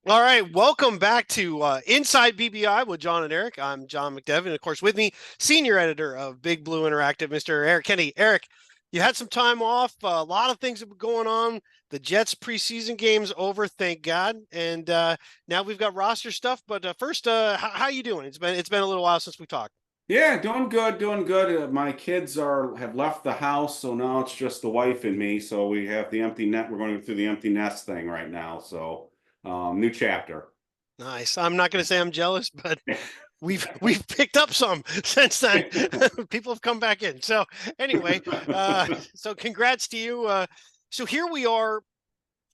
All right, welcome back to Inside BBI with John and Eric. I'm John McDevitt, of course, with me, senior editor of Big Blue Interactive, Mr. Eric Kennedy. Eric, you had some time off. A lot of things have been going on. The Jets preseason game's over, thank God, and now we've got roster stuff. But first, how you doing? It's been a little while since we talked. Yeah, doing good, doing good. My kids have left the house, so now it's just the wife and me. So we have the empty net. We're going through the empty nest thing right now. So, new chapter. Nice. I'm not going to say I'm jealous, but we've picked up some since then. People have come back in. So anyway, so congrats to you. So here we are.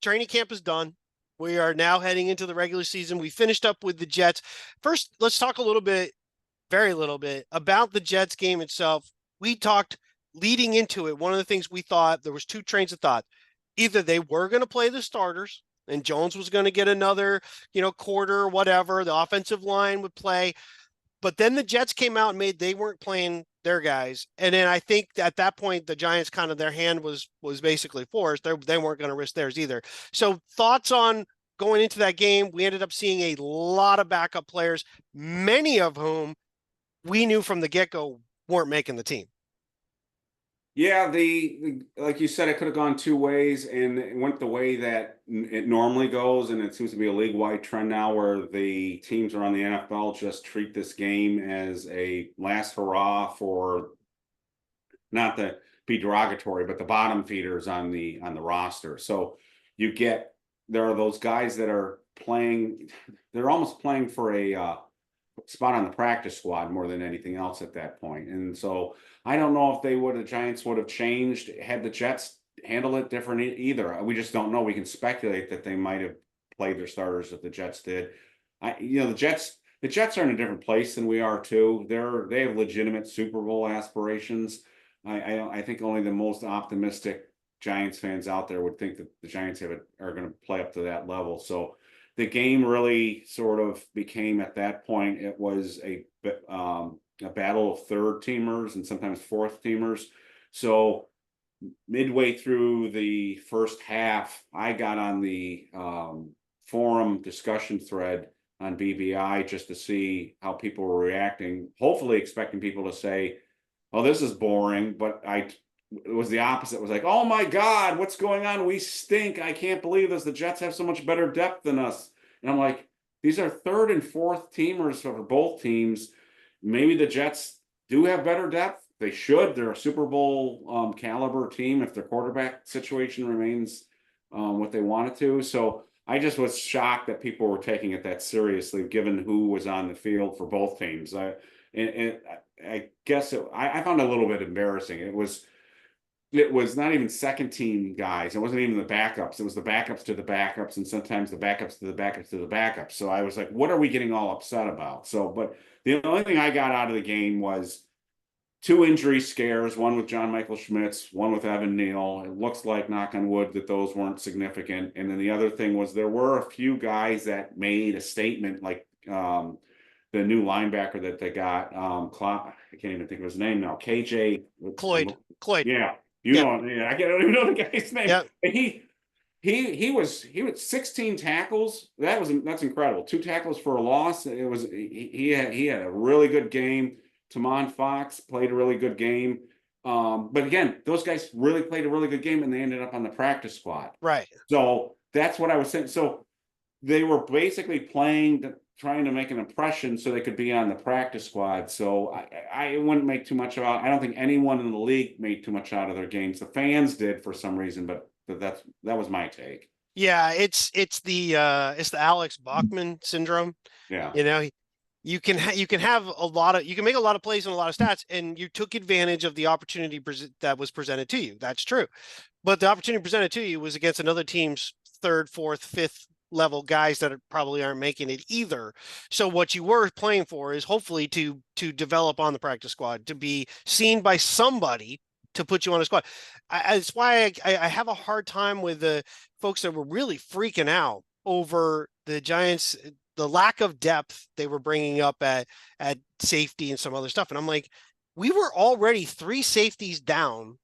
Training camp is done. We are now heading into the regular season. We finished up with the Jets. First, let's talk a little bit, very little bit, about the Jets game itself. We talked leading into it. One of the things we thought, there was two trains of thought. Either they were going to play the starters and Jones was going to get another, quarter or whatever. The offensive line would play. But then the Jets came out and they weren't playing their guys. And then I think at that point, the Giants kind of their hand was basically forced. They weren't going to risk theirs either. So thoughts on going into that game? We ended up seeing a lot of backup players, many of whom we knew from the get-go weren't making the team. Yeah, like you said, it could have gone two ways, and it went the way that it normally goes, and it seems to be a league-wide trend now where the teams around the NFL just treat this game as a last hurrah for not to be derogatory, but the bottom feeders on the roster. So you get there are those guys that are playing, they're almost playing for a spot on the practice squad more than anything else at that point. And so I don't know if the Giants would have changed had the Jets handled it different either. We just don't know. We can speculate that they might have played their starters if the Jets did. The Jets are in a different place than we are too. They have legitimate Super Bowl aspirations. I think only the most optimistic Giants fans out there would think that the Giants are going to play up to that level. So the game really sort of became at that point it was a battle of third teamers and sometimes fourth teamers. So midway through the first half, I got on the forum discussion thread on BBI just to see how people were reacting, hopefully expecting people to say, "Oh, this is boring," but it was the opposite. It was like, "Oh my God, what's going on? We stink. I can't believe this. The Jets have so much better depth than us." And I'm like, these are third and fourth teamers for both teams. Maybe the Jets do have better depth. They should. They're a Super Bowl caliber team if their quarterback situation remains what they wanted to. So I just was shocked that people were taking it that seriously, given who was on the field for both teams. I guess I found it a little bit embarrassing. It was not even second team guys. It wasn't even the backups. It was the backups to the backups, and sometimes the backups to the backups to the backups. So I was like, what are we getting all upset about? So, but the only thing I got out of the game was two injury scares, one with John Michael Schmitz, one with Evan Neal. It looks like, knock on wood, that those weren't significant. And then the other thing was there were a few guys that made a statement, like the new linebacker that they got. I can't even think of his name now. KJ. Cloyd. Yeah. Yep. Yeah, I don't even know the guy's name. Yep. And he was 16 tackles. That's incredible. Two tackles for a loss. He had a really good game. Tamon Fox played a really good game. But again, those guys really played a really good game, and they ended up on the practice squad. Right. So that's what I was saying. So they were basically trying to make an impression so they could be on the practice squad. So I wouldn't make too much about. I don't think anyone in the league made too much out of their games. The fans did for some reason, but that was my take. Yeah, it's the Alex Bachman syndrome. Yeah. You know, you can make a lot of plays and a lot of stats, and you took advantage of the opportunity that was presented to you. That's true, but the opportunity presented to you was against another team's third, fourth, fifth level guys that probably aren't making it either. So what you were playing for is hopefully to develop on the practice squad, to be seen by somebody to put you on a squad. That's why I have a hard time with the folks that were really freaking out over the Giants, the lack of depth they were bringing up at safety and some other stuff. And I'm like, we were already three safeties down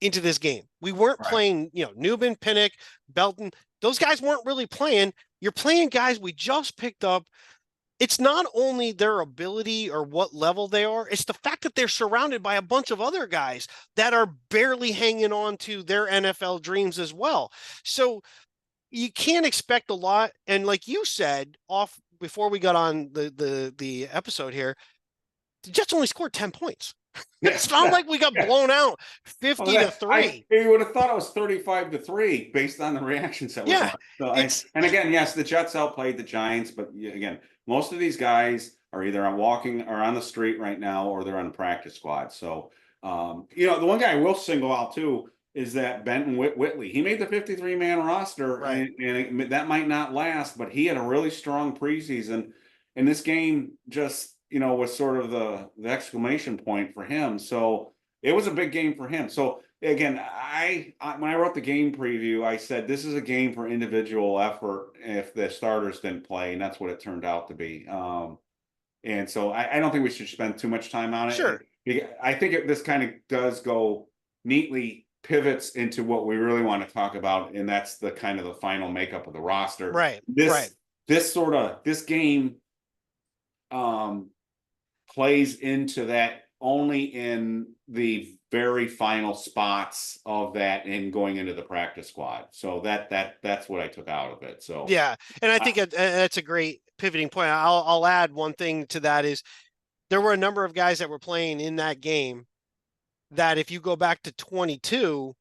into this game. We weren't Right. playing, Newman, Pinnock, Belton. Those guys weren't really playing. you're playing guys we just picked up. It's not only their ability or what level they are, it's the fact that they're surrounded by a bunch of other guys that are barely hanging on to their NFL dreams as well. So you can't expect a lot. And like you said, off before we got on the episode here, the Jets only scored 10 points. It's not like we got blown out 50 to 3. You would have thought it was 35-3 based on the reactions that were Yeah, going. So it's and again, yes, the Jets outplayed the Giants, but again, most of these guys are either on walking or on the street right now, or they're on the practice squad. So, the one guy I will single out too is that Benton Whitley. He made the 53-man roster, right. and that might not last, but he had a really strong preseason. And this game just, was sort of the exclamation point for him. So it was a big game for him. So again, I when I wrote the game preview, I said this is a game for individual effort if the starters didn't play, and that's what it turned out to be. And so I don't think we should spend too much time on it. Sure. I think this kind of does go neatly pivots into what we really want to talk about, and that's the kind of the final makeup of the roster. Right. This game plays into that only in the very final spots of that and going into the practice squad. So that's what I took out of it. So yeah, and I think that's a great pivoting point. I'll add one thing to that is there were a number of guys that were playing in that game that if you go back to 22,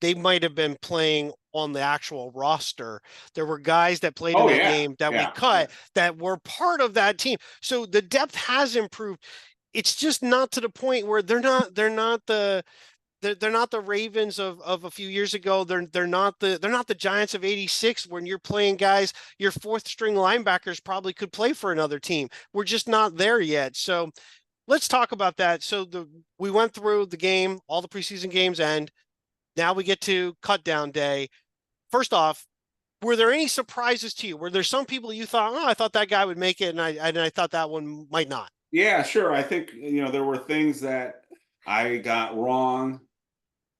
they might have been playing on the actual roster. There were guys that played in that game that we cut that were part of that team. So the depth has improved. It's just not to the point where they're not the Ravens of a few years ago. They're not the Giants of 86 when you're playing guys, your fourth string linebackers probably could play for another team. We're just not there yet. So let's talk about that. So we went through the game, all the preseason games, and now we get to cut down day. First off, were there any surprises to you? Were there some people you thought, I thought that guy would make it, and I thought that one might not? Yeah, sure. I think, there were things that I got wrong.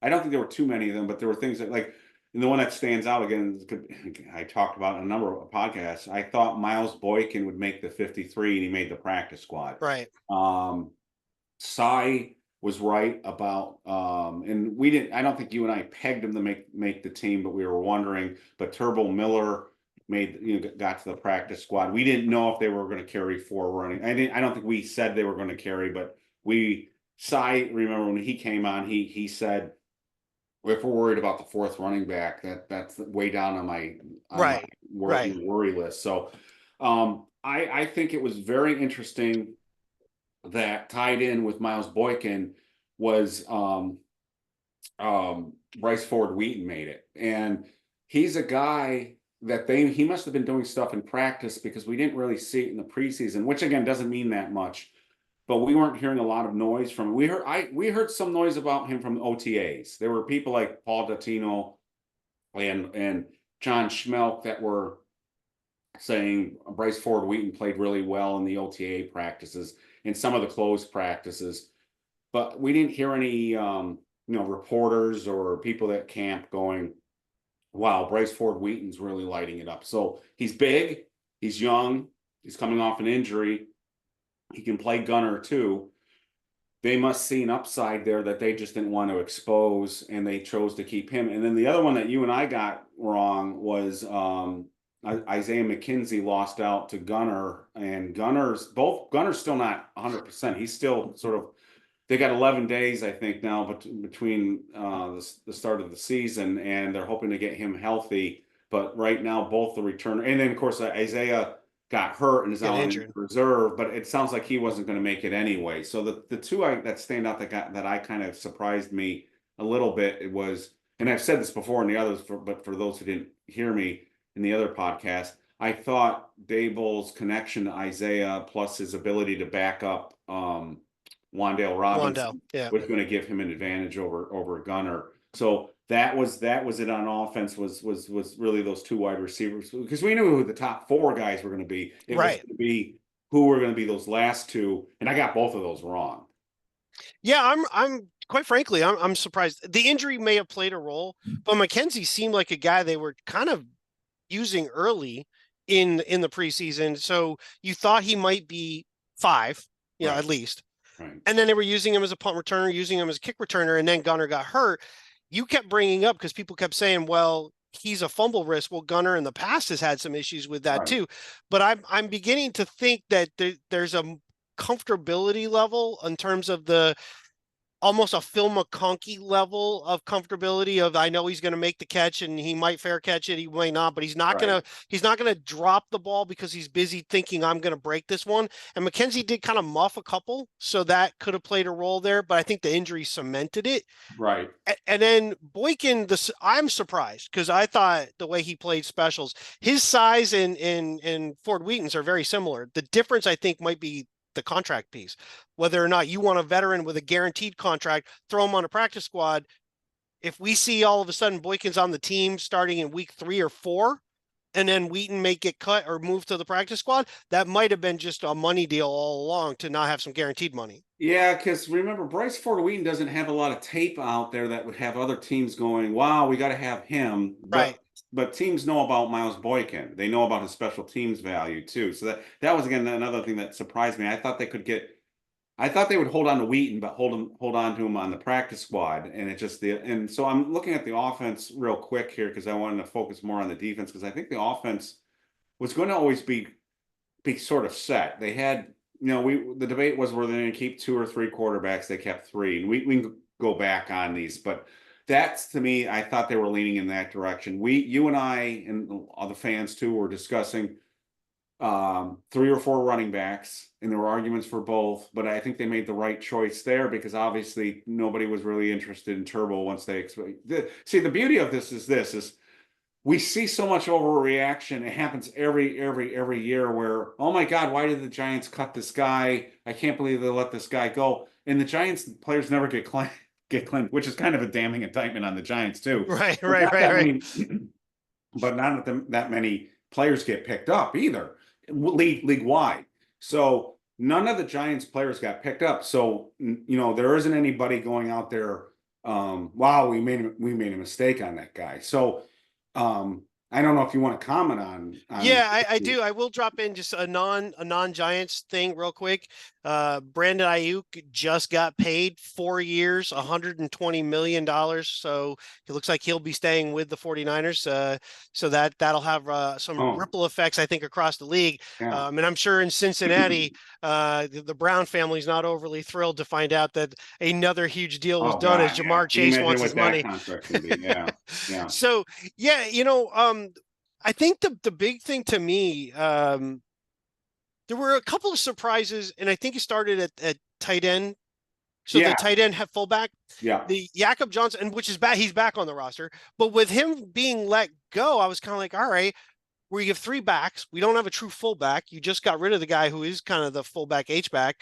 I don't think there were too many of them, but there were things that, like, and the one that stands out again, I talked about in a number of podcasts. I thought Miles Boykin would make the 53, and he made the practice squad. Right. Cy was right about, and we didn't. I don't think you and I pegged him to make the team, but we were wondering. But Turbo Miller got to the practice squad. We didn't know if they were going to carry 4 running. I don't think we said they were going to carry, but Cy, remember when he came on, he said, if we're worried about the 4th running back, that's way down on my worry list. So I think it was very interesting that tied in with Miles Boykin was Bryce Ford Wheaton made it. And he's a guy that he must have been doing stuff in practice because we didn't really see it in the preseason, which again doesn't mean that much. But we weren't hearing a lot of noise from him. We heard some noise about him from OTAs. There were people like Paul Dottino and John Schmelk that were saying Bryce Ford Wheaton played really well in the OTA practices and some of the closed practices. But we didn't hear any reporters or people that camp going, wow, Bryce Ford Wheaton's really lighting it up. So he's big, he's young, he's coming off an injury. He can play gunner too. They must see an upside there that they just didn't want to expose, and they chose to keep him. And then the other one that you and I got wrong was Isaiah McKenzie lost out to Gunner, and Gunner's still not 100%. He's still sort of, they got 11 days, I think, now, but between the start of the season, and they're hoping to get him healthy. But right now, both the returner, and then of course Isaiah got hurt and is now in reserve, but it sounds like he wasn't going to make it anyway. So the two that stand out that I kind of surprised me a little bit, it was, and I've said this before in the others, but for those who didn't hear me in the other podcast, I thought Daboll's connection to Isaiah plus his ability to back up Wan'Dale Robinson was going to give him an advantage over Gunner. So that was it on offense was really those 2 wide receivers, because we knew who the top 4 guys were going to be. It was going to be who were going to be those last 2, and I got both of those wrong. Yeah, I'm quite frankly, I'm surprised. The injury may have played a role, but McKenzie seemed like a guy they were kind of using early in the preseason. So you thought he might be 5, Right. at least. Right. And then they were using him as a punt returner, using him as a kick returner, and then Gunner got hurt. You kept bringing up because people kept saying, well, he's a fumble risk. Well, Gunner in the past has had some issues with that Right. too. But I'm beginning to think that there's a comfortability level in terms of the almost a Phil McConkey level of comfortability of I know he's going to make the catch and he might fair catch it, he might not, but he's not Right. going to drop the ball because he's busy thinking I'm going to break this one. And McKenzie did kind of muff a couple, so that could have played a role there, but I think the injury cemented it. Right. And then Boykin, I'm surprised because I thought the way he played specials, his size and Ford Wheaton's are very similar. The difference I think might be the contract piece, whether or not you want a veteran with a guaranteed contract, throw him on a practice squad. If we see all of a sudden Boykin's on the team starting in week 3 or 4, and then Wheaton may get cut or move to the practice squad, that might have been just a money deal all along to not have some guaranteed money. Yeah, because remember, Bryce Ford Wheaton doesn't have a lot of tape out there that would have other teams going, wow, we got to have him. Right. But teams know about Miles Boykin. They know about his special teams value too. So that was again another thing that surprised me. I thought they would hold on to Wheaton, but hold on to him on the practice squad. And it just and so I'm looking at the offense real quick here because I wanted to focus more on the defense because I think the offense was going to always be sort of set. They had, the debate was were they going to keep 2 or 3 quarterbacks. They kept 3, and we can go back on these, but that's to me, I thought they were leaning in that direction. You and I and other fans too were discussing 3 or 4 running backs, and there were arguments for both. But I think they made the right choice there because obviously nobody was really interested in Turbo once they see the beauty of this is we see so much overreaction. It happens every year where, oh my God, why did the Giants cut this guy? I can't believe they let this guy go. And the Giants players never get claimed, which is kind of a damning indictment on the Giants too. Right, But right, not right, that right. many, but not that many players get picked up either, league wide. So none of the Giants players got picked up. So there isn't anybody going out there. Wow, we made a mistake on that guy. So I don't know if you want to comment on. Yeah, I do. I will drop in just a non Giants thing real quick. Brandon Ayuk just got paid 4 years, $120 million. So it looks like he'll be staying with the 49ers. So that'll have some Oh, ripple effects, I think, across the league. yeah. And I'm sure in Cincinnati, the Brown family's not overly thrilled to find out that another huge deal was Oh done as God, yeah. Jamar Can you Chase imagine wants his what that money. contract can be? Yeah, yeah. So yeah, I think the big thing to me, there were a couple of surprises, and I think it started at tight end. So the Yeah, tight end had fullback, yeah. the Jakob Johnson, which is bad. He's back on the roster, but with him being let go, I was kind of like, all right, where you have 3 backs, we don't have a true fullback. You just got rid of the guy who is kind of the fullback H back.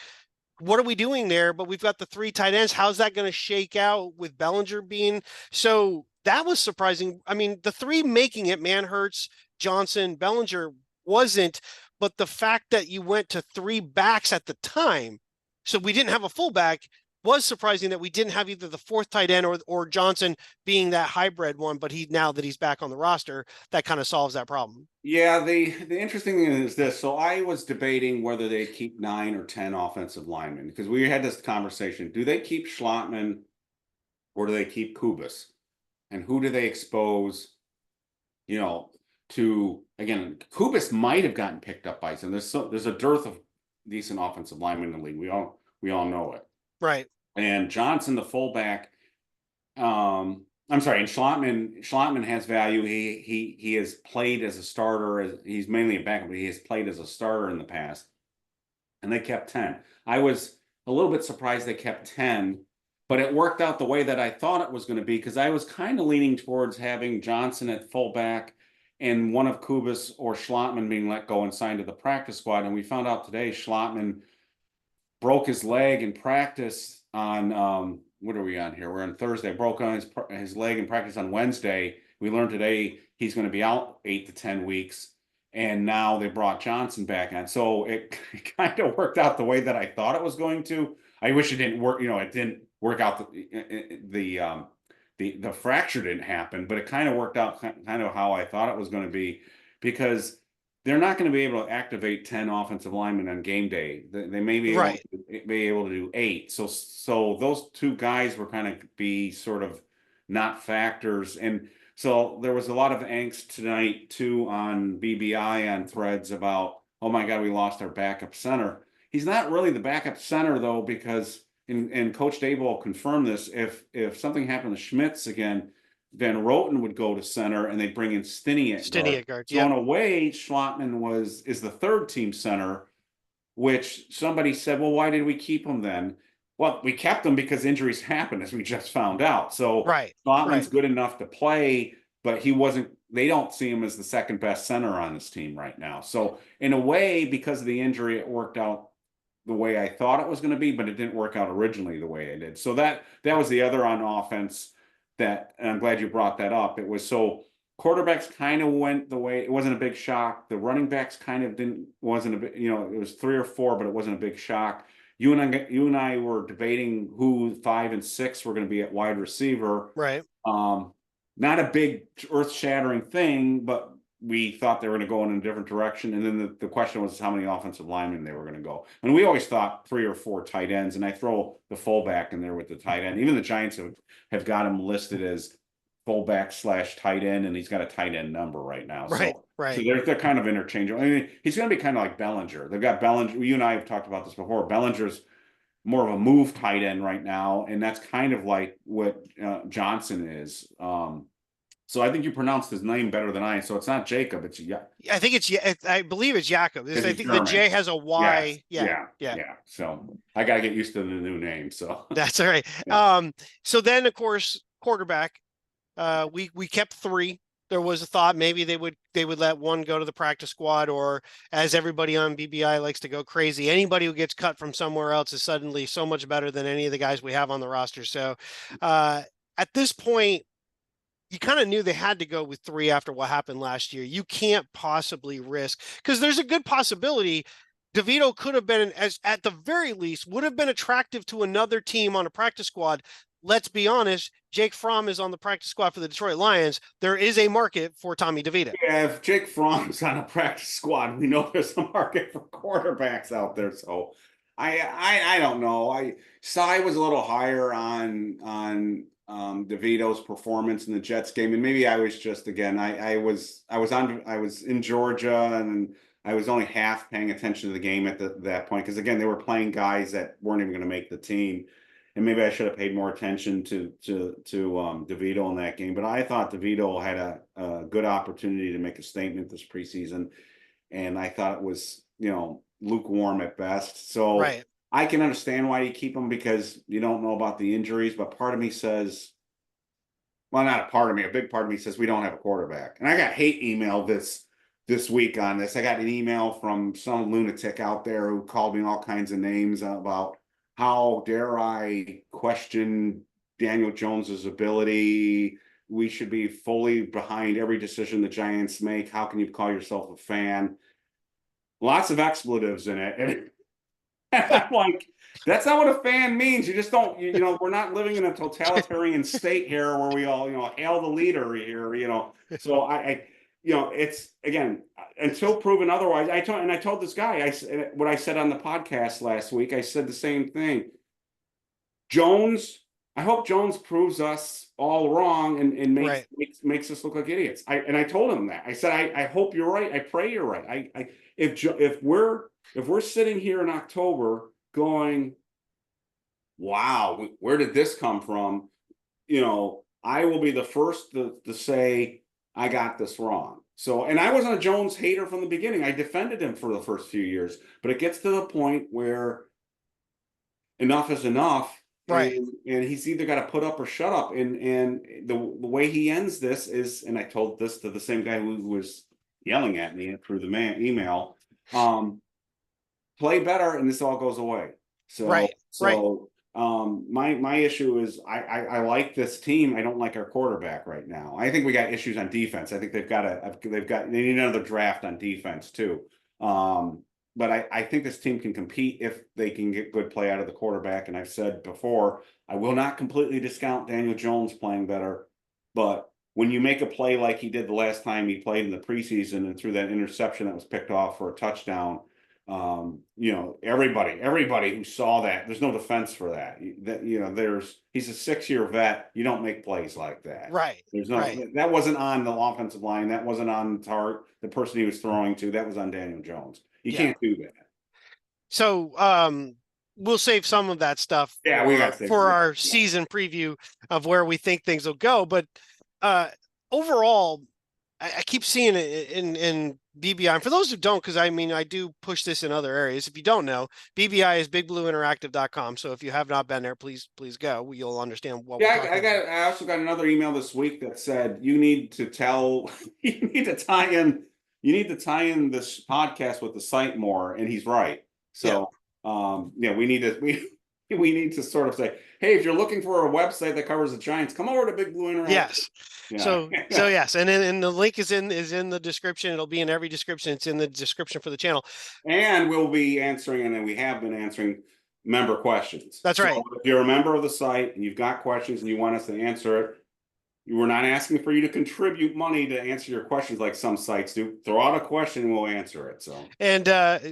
What are we doing there? But we've got the 3 tight ends. How's that going to shake out with Bellinger being so? That was surprising. I mean, the 3 making it, Manhurts, Johnson, Bellinger wasn't, but the fact that you went to 3 backs at the time, so we didn't have a fullback, was surprising that we didn't have either the 4th tight end or Johnson being that hybrid one. But now that he's back on the roster, that kind of solves that problem. Yeah, the interesting thing is this. So I was debating whether they keep 9 or 10 offensive linemen because we had this conversation. Do they keep Schlottman or do they keep Kubas? And who do they expose, to again, Kubas might have gotten picked up by some. There's a dearth of decent offensive linemen in the league. We all know it. Right. And Johnson, the fullback, I'm sorry, and Schlottman has value. He has played as a starter. He's mainly a backup, but he has played as a starter in the past. And they kept 10. I was a little bit surprised they kept 10, but it worked out the way that I thought it was going to be because I was kind of leaning towards having Johnson at fullback and one of Kubas or Schlottman being let go and signed to the practice squad. And we found out today Schlottman broke his leg in practice on what are we on here? We're on Thursday. Broke on his leg in practice on Wednesday. We learned today he's going to be out 8 to 10 weeks. And now they brought Johnson back on. So it kind of worked out the way that I thought it was going to. I wish it didn't work. It didn't work out. The fracture didn't happen, but it kind of worked out kind of how I thought it was going to be because they're not going to be able to activate 10 offensive linemen on game day. They may be Right. able to do 8. So those two guys were kind of be sort of not factors. And so there was a lot of angst tonight too on BBI on threads about, oh my God, we lost our backup center. He's not really the backup center though, because and Coach Daboll confirmed this. If something happened to Schmitz again, Van Roten would go to center and they'd bring in Stinney at guard. Guard. So in a way, Schlottman is the third team center, which somebody said, well, why did we keep him then? Well, we kept him because injuries happen, as we just found out. So Right. Schlottman's good enough to play, but he wasn't, they don't see him as the second best center on this team right now. So in a way, because of the injury, it worked out the way I thought it was going to be, but it didn't work out originally the way it did. So that was the other on offense that, and I'm glad you brought that up. It was so quarterbacks kind of went the way, it wasn't a big shock. The running backs kind of wasn't a bit, it was 3 or 4, but it wasn't a big shock. You and I were debating who 5 and 6 were going to be at wide receiver. Right. Not a big earth-shattering thing, but we thought they were going to go in a different direction. And then the question was how many offensive linemen they were going to go. And we always thought 3 or 4 tight ends. And I throw the fullback in there with the tight end. Even the Giants have got him listed as fullback / tight end, and he's got a tight end number right now. Right. So they're kind of interchangeable. I mean, he's going to be kind of like Bellinger. They've got Bellinger. You and I have talked about this before. Bellinger's more of a move tight end right now, and that's kind of like what Johnson is. So I think you pronounced his name better than I. So it's not Jacob. It's I think I believe it's Jacob. I think German. The J has a Y. Yes. Yeah. So I got to get used to the new name. So that's all right. Yeah. So then, of course, quarterback. We kept 3. There was a thought maybe they would let one go to the practice squad, or as everybody on BBI likes to go crazy, anybody who gets cut from somewhere else is suddenly so much better than any of the guys we have on the roster. So at this point, you kind of knew they had to go with 3 after what happened last year. You can't possibly risk, because there's a good possibility DeVito could have been, as at the very least, would have been attractive to another team on a practice squad. Let's be honest, Jake Fromm is on the practice squad for the Detroit Lions. There is a market for Tommy DeVito. Yeah, if Jake Fromm's on a practice squad, we know there's a market for quarterbacks out there. So I don't know. Cy was a little higher on DeVito's performance in the Jets game, and maybe I was just, again, I was in Georgia, and I was only half paying attention to the game at that point, because again, they were playing guys that weren't even going to make the team, and maybe I should have paid more attention to DeVito in that game. But I thought DeVito had a good opportunity to make a statement this preseason, and I thought it was lukewarm at best. So right. I can understand why you keep him, because you don't know about the injuries, but part of me says, well, not a part of me, a big part of me says we don't have a quarterback. And I got hate email this week on this. I got an email from some lunatic out there who called me all kinds of names about how dare I question Daniel Jones's ability. We should be fully behind every decision the Giants make. How can you call yourself a fan? Lots of expletives in it. And I'm like, that's not what a fan means. You just don't, we're not living in a totalitarian state here where we all, hail the leader here, So it's, again, until proven otherwise. I told this guy, what I said on the podcast last week, I said the same thing. I hope Jones proves us all wrong and makes us look like idiots. I told him that. I said, I hope you're right. I pray you're right. If we're sitting here in October going, wow, where did this come from? I will be the first to say I got this wrong. So, and I wasn't a Jones hater from the beginning. I defended him for the first few years, but it gets to the point where enough is enough. Right. And he's either got to put up or shut up. And the way he ends this is, and I told this to the same guy who was yelling at me through the email, play better and this all goes away. My issue is I like this team. I don't like our quarterback right now. I think we got issues on defense. I think they need another draft on defense too. But I think this team can compete if they can get good play out of the quarterback. And I've said before, I will not completely discount Daniel Jones playing better, but when you make a play like he did the last time he played in the preseason and threw that interception that was picked off for a touchdown, you know, everybody who saw that, there's no defense for that. He's a 6-year vet. You don't make plays like that. Right. There's no, Right. that wasn't on the offensive line. That wasn't on the person he was throwing to. That was on Daniel Jones. You can't do that. So, we'll save some of that stuff for our season preview of where we think things will go. But overall, I keep seeing it in BBI. And for those who don't, because I mean, I do push this in other areas. If you don't know, BBI is bigblueinteractive.com. So if you have not been there, please go. You'll understand what we're talking about. I also got another email this week that said you need to tie in this podcast with the site more, and he's right. So we need to sort of say, hey, if you're looking for a website that covers the Giants, come over to Big Blue Interactive. Yes. Yeah. So yes, and the link is in the description. It'll be in every description. It's in the description for the channel. And we'll be answering, and then we have been answering member questions. That's right. If you're a member of the site and you've got questions and you want us to answer it, we're not asking for you to contribute money to answer your questions like some sites do. Throw out a question and we'll answer it.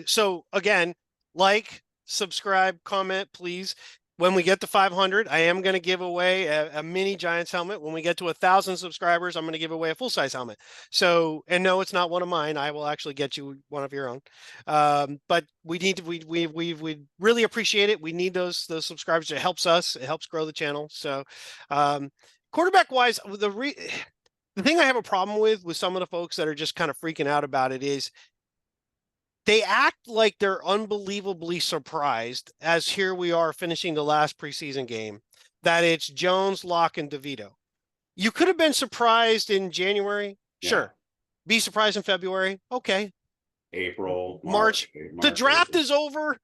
So again, like, subscribe, comment, please. When we get to 500, I am going to give away a mini Giants helmet. When we get to 1,000 subscribers, I'm going to give away a full-size helmet. So, and no, it's not one of mine. I will actually get you one of your own. But we need to, we really appreciate it. We need those subscribers. It helps us. It helps grow the channel. So, quarterback wise, the thing I have a problem with some of the folks that are just kind of freaking out about it is they act like they're unbelievably surprised, as here we are finishing the last preseason game, that it's Jones, Locke, and DeVito. You could have been surprised in January. Yeah. Sure. Be surprised in February. Okay. April, March. The draft is over.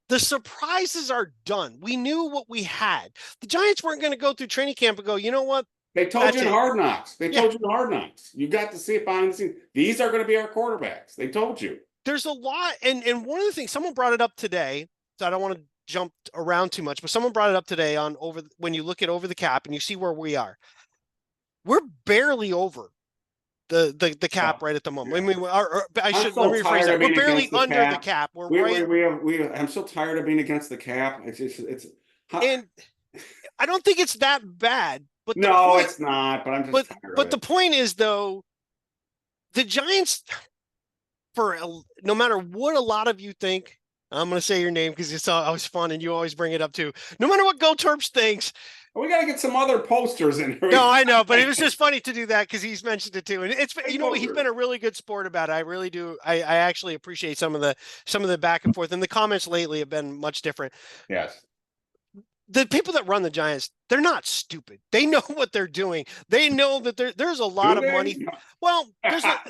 The surprises are done. We knew what we had. The Giants weren't going to go through training camp and go, you know what? They told you in Hard Knocks. They told you in Hard Knocks. You got to see it behind the scenes. These are going to be our quarterbacks. They told you. There's a lot, and one of the things, someone brought it up today, so I don't want to jump around too much, but someone brought it up today when you look at over the cap and you see where we are. We're barely over the cap right at the moment. Yeah. Let me rephrase that. We're barely under the cap. I'm so tired of being against the cap. And I don't think it's that bad. But it's not. But I'm just tired of it. But the point is, though, the Giants, no matter what a lot of you think, I'm going to say your name because it's always fun and you always bring it up too. No matter what Go Terps thinks. We got to get some other posters in here. No, I know, but it was just funny to do that because he's mentioned it too. And it's, he's been a really good sport about it. I really do. I actually appreciate some of the back and forth, and the comments lately have been much different. Yes. The people that run the Giants, they're not stupid. They know what they're doing. They know that there's a lot of money. Well,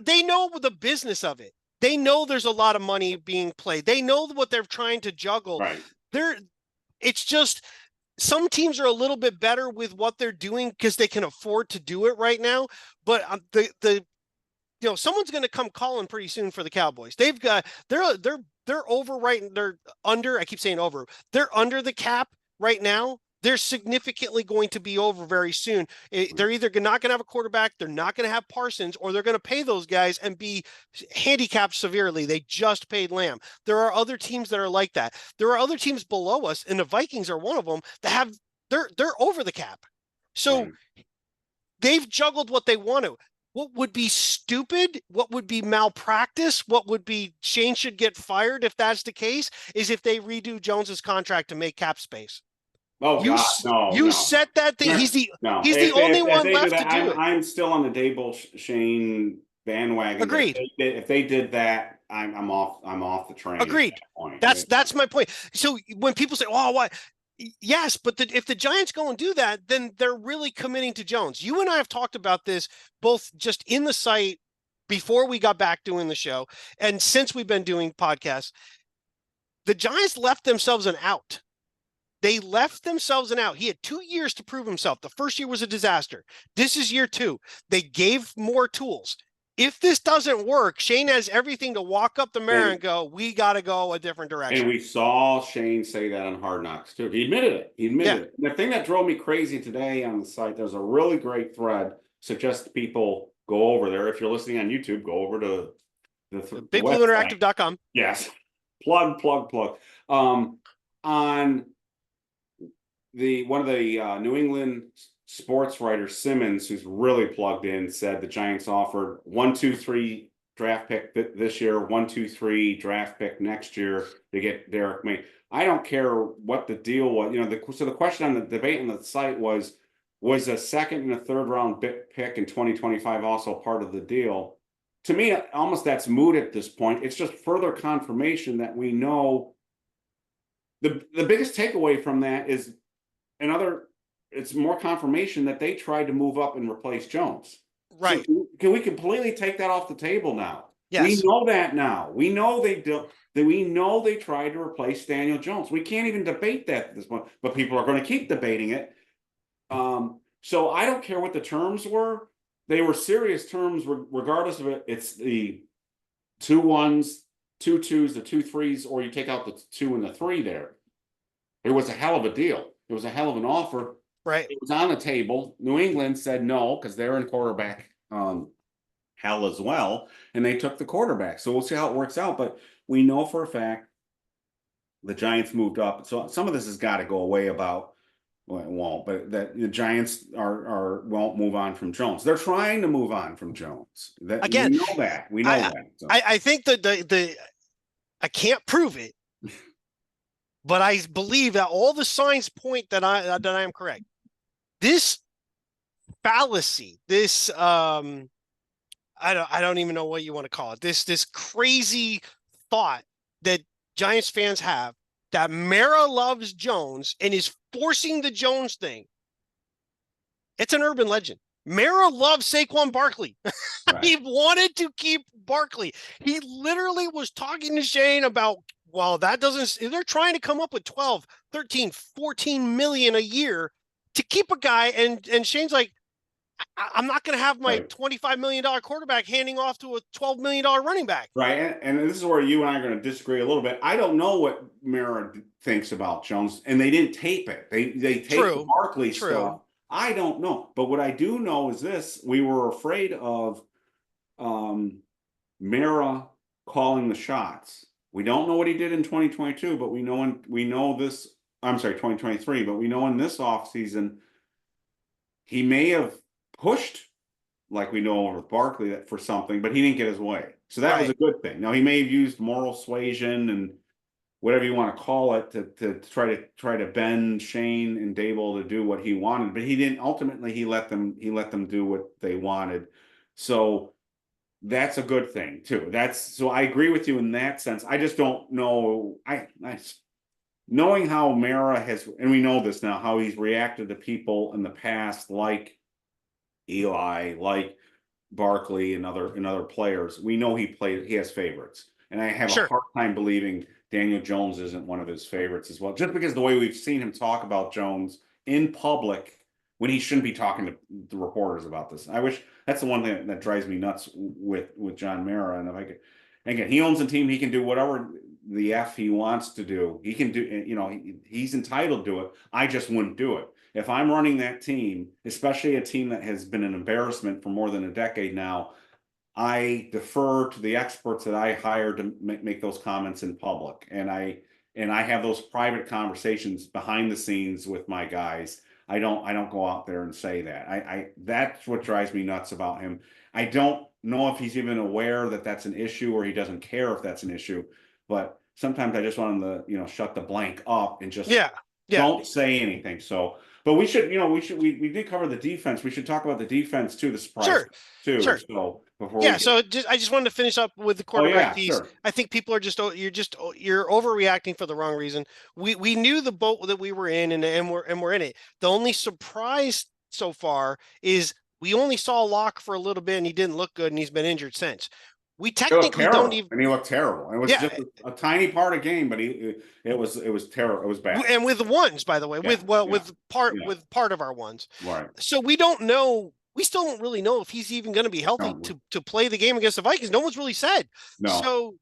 they know the business of it. They know there's a lot of money being played. They know what they're trying to juggle. Right. It's just some teams are a little bit better with what they're doing because they can afford to do it right now. But someone's going to come calling pretty soon for the Cowboys. They're over right. They're under. I keep saying over. They're under the cap right now. They're significantly going to be over very soon. They're either not going to have a quarterback, they're not going to have Parsons, or they're going to pay those guys and be handicapped severely. They just paid Lamb. There are other teams that are like that. There are other teams below us, and the Vikings are one of them, that they're over the cap. So they've juggled what they want to. What would be stupid, what would be malpractice, what would be Shane should get fired if that's the case, is if they redo Jones's contract to make cap space. Oh, you set that thing. He's the only one left to do it. I'm still on the Dable Shane bandwagon. Agreed. If they did that, I'm off the train. Agreed. That's my point. So when people say, "Oh, why?" Yes, but if the Giants go and do that, then they're really committing to Jones. You and I have talked about this both just in the site before we got back doing the show, and since we've been doing podcasts. The Giants left themselves an out. They left themselves an out. He had 2 years to prove himself. The first year was a disaster. This is year 2. They gave more tools. If this doesn't work, Shane has everything to walk up the mirror and go, we got to go a different direction. And we saw Shane say that on Hard Knocks too. He admitted it. It. The thing that drove me crazy today on the site, there's a really great thread suggest people go over there. If you're listening on YouTube, go over to the website. BigBlueInteractive.com. Yes. Plug. On one of the New England sports writers, Simmons, who's really plugged in, said the Giants offered 1, 2, 3 draft pick this year, 1, 2, 3 draft pick next year to get Derek May. I don't care what the deal was. So the question on the debate on the site was a second and a third round pick in 2025 also part of the deal? To me, almost that's moot at this point. It's just further confirmation that we know. The biggest takeaway from that is it's more confirmation that they tried to move up and replace Jones. Right. So can we completely take that off the table now? Yes. We know that now. We know they do. We know they tried to replace Daniel Jones. We can't even debate that at this point, but people are going to keep debating it. So I don't care what the terms were. They were serious terms regardless of it. It's the 2 1s, 2 2s, the 2 3s, or you take out the 2 and the 3 there. It was a hell of a deal. It was a hell of an offer. Right. It was on the table. New England said no because they're in quarterback hell as well, and they took the quarterback. So we'll see how it works out. But we know for a fact the Giants moved up. So some of this has got to go away about. Well, it won't, but that the Giants won't move on from Jones. They're trying to move on from Jones. Again, we know that. We know that. So. I think that I can't prove it, but I believe that all the signs point that I am correct. This fallacy, this I don't even know what you want to call it. This crazy thought that Giants fans have that Mara loves Jones and is forcing the Jones thing. It's an urban legend. Mara loves Saquon Barkley. Right. He wanted to keep Barkley. He literally was talking to Shane about, well, that doesn't, they're trying to come up with 12, 13, 14 million a year to keep a guy. And Shane's like, I'm not going to have my $25 million quarterback handing off to a $12 million running back. Right. And this is where you and I are going to disagree a little bit. I don't know what Mara thinks about Jones, and they didn't tape it. They taped the Barkley stuff. I don't know. But what I do know is this: we were afraid of Mara calling the shots. We don't know what he did in 2022, but we know this. I'm sorry, 2023, but we know in this offseason he may have pushed, like we know with Barkley, for something, but he didn't get his way. So that was a good thing. Now he may have used moral suasion and whatever you want to call it to try to bend Shane and Dable to do what he wanted, but he didn't. Ultimately, he let them do what they wanted. So that's a good thing too. So I agree with you in that sense. I just don't know. Knowing how Mara has, and we know this now, how he's reacted to people in the past, like Eli, like Barkley and other players, we know he has favorites. And I have a hard time believing Daniel Jones isn't one of his favorites as well, just because the way we've seen him talk about Jones in public when he shouldn't be talking to the reporters about this. I wish that's the one thing that drives me nuts with John Mara. And if I could, again, he owns the team, he can do whatever the F he wants to do. He can do, he's entitled to it. I just wouldn't do it. If I'm running that team, especially a team that has been an embarrassment for more than a decade now, I defer to the experts that I hire to make those comments in public. And I have those private conversations behind the scenes with my guys. I don't go out there and say that. That's what drives me nuts about him. I don't know if he's even aware that that's an issue, or he doesn't care if that's an issue. But sometimes I just want him to, shut the blank up and just don't say anything. So, but we did cover the defense. We should talk about the defense too, the surprise too. Sure. So before I just wanted to finish up with the quarterback piece. Sure. I think people are you're overreacting for the wrong reason. We knew the boat that we were in, and we're in it. The only surprise so far is we only saw Locke for a little bit, and he didn't look good, and he's been injured since. We technically don't even. And he looked terrible. It was just a tiny part of game, but it was terrible. It was bad. And with the ones, by the way, with part of our ones. Right. So we don't know. We still don't really know if he's even going to be healthy to play the game against the Vikings. No one's really said. No. So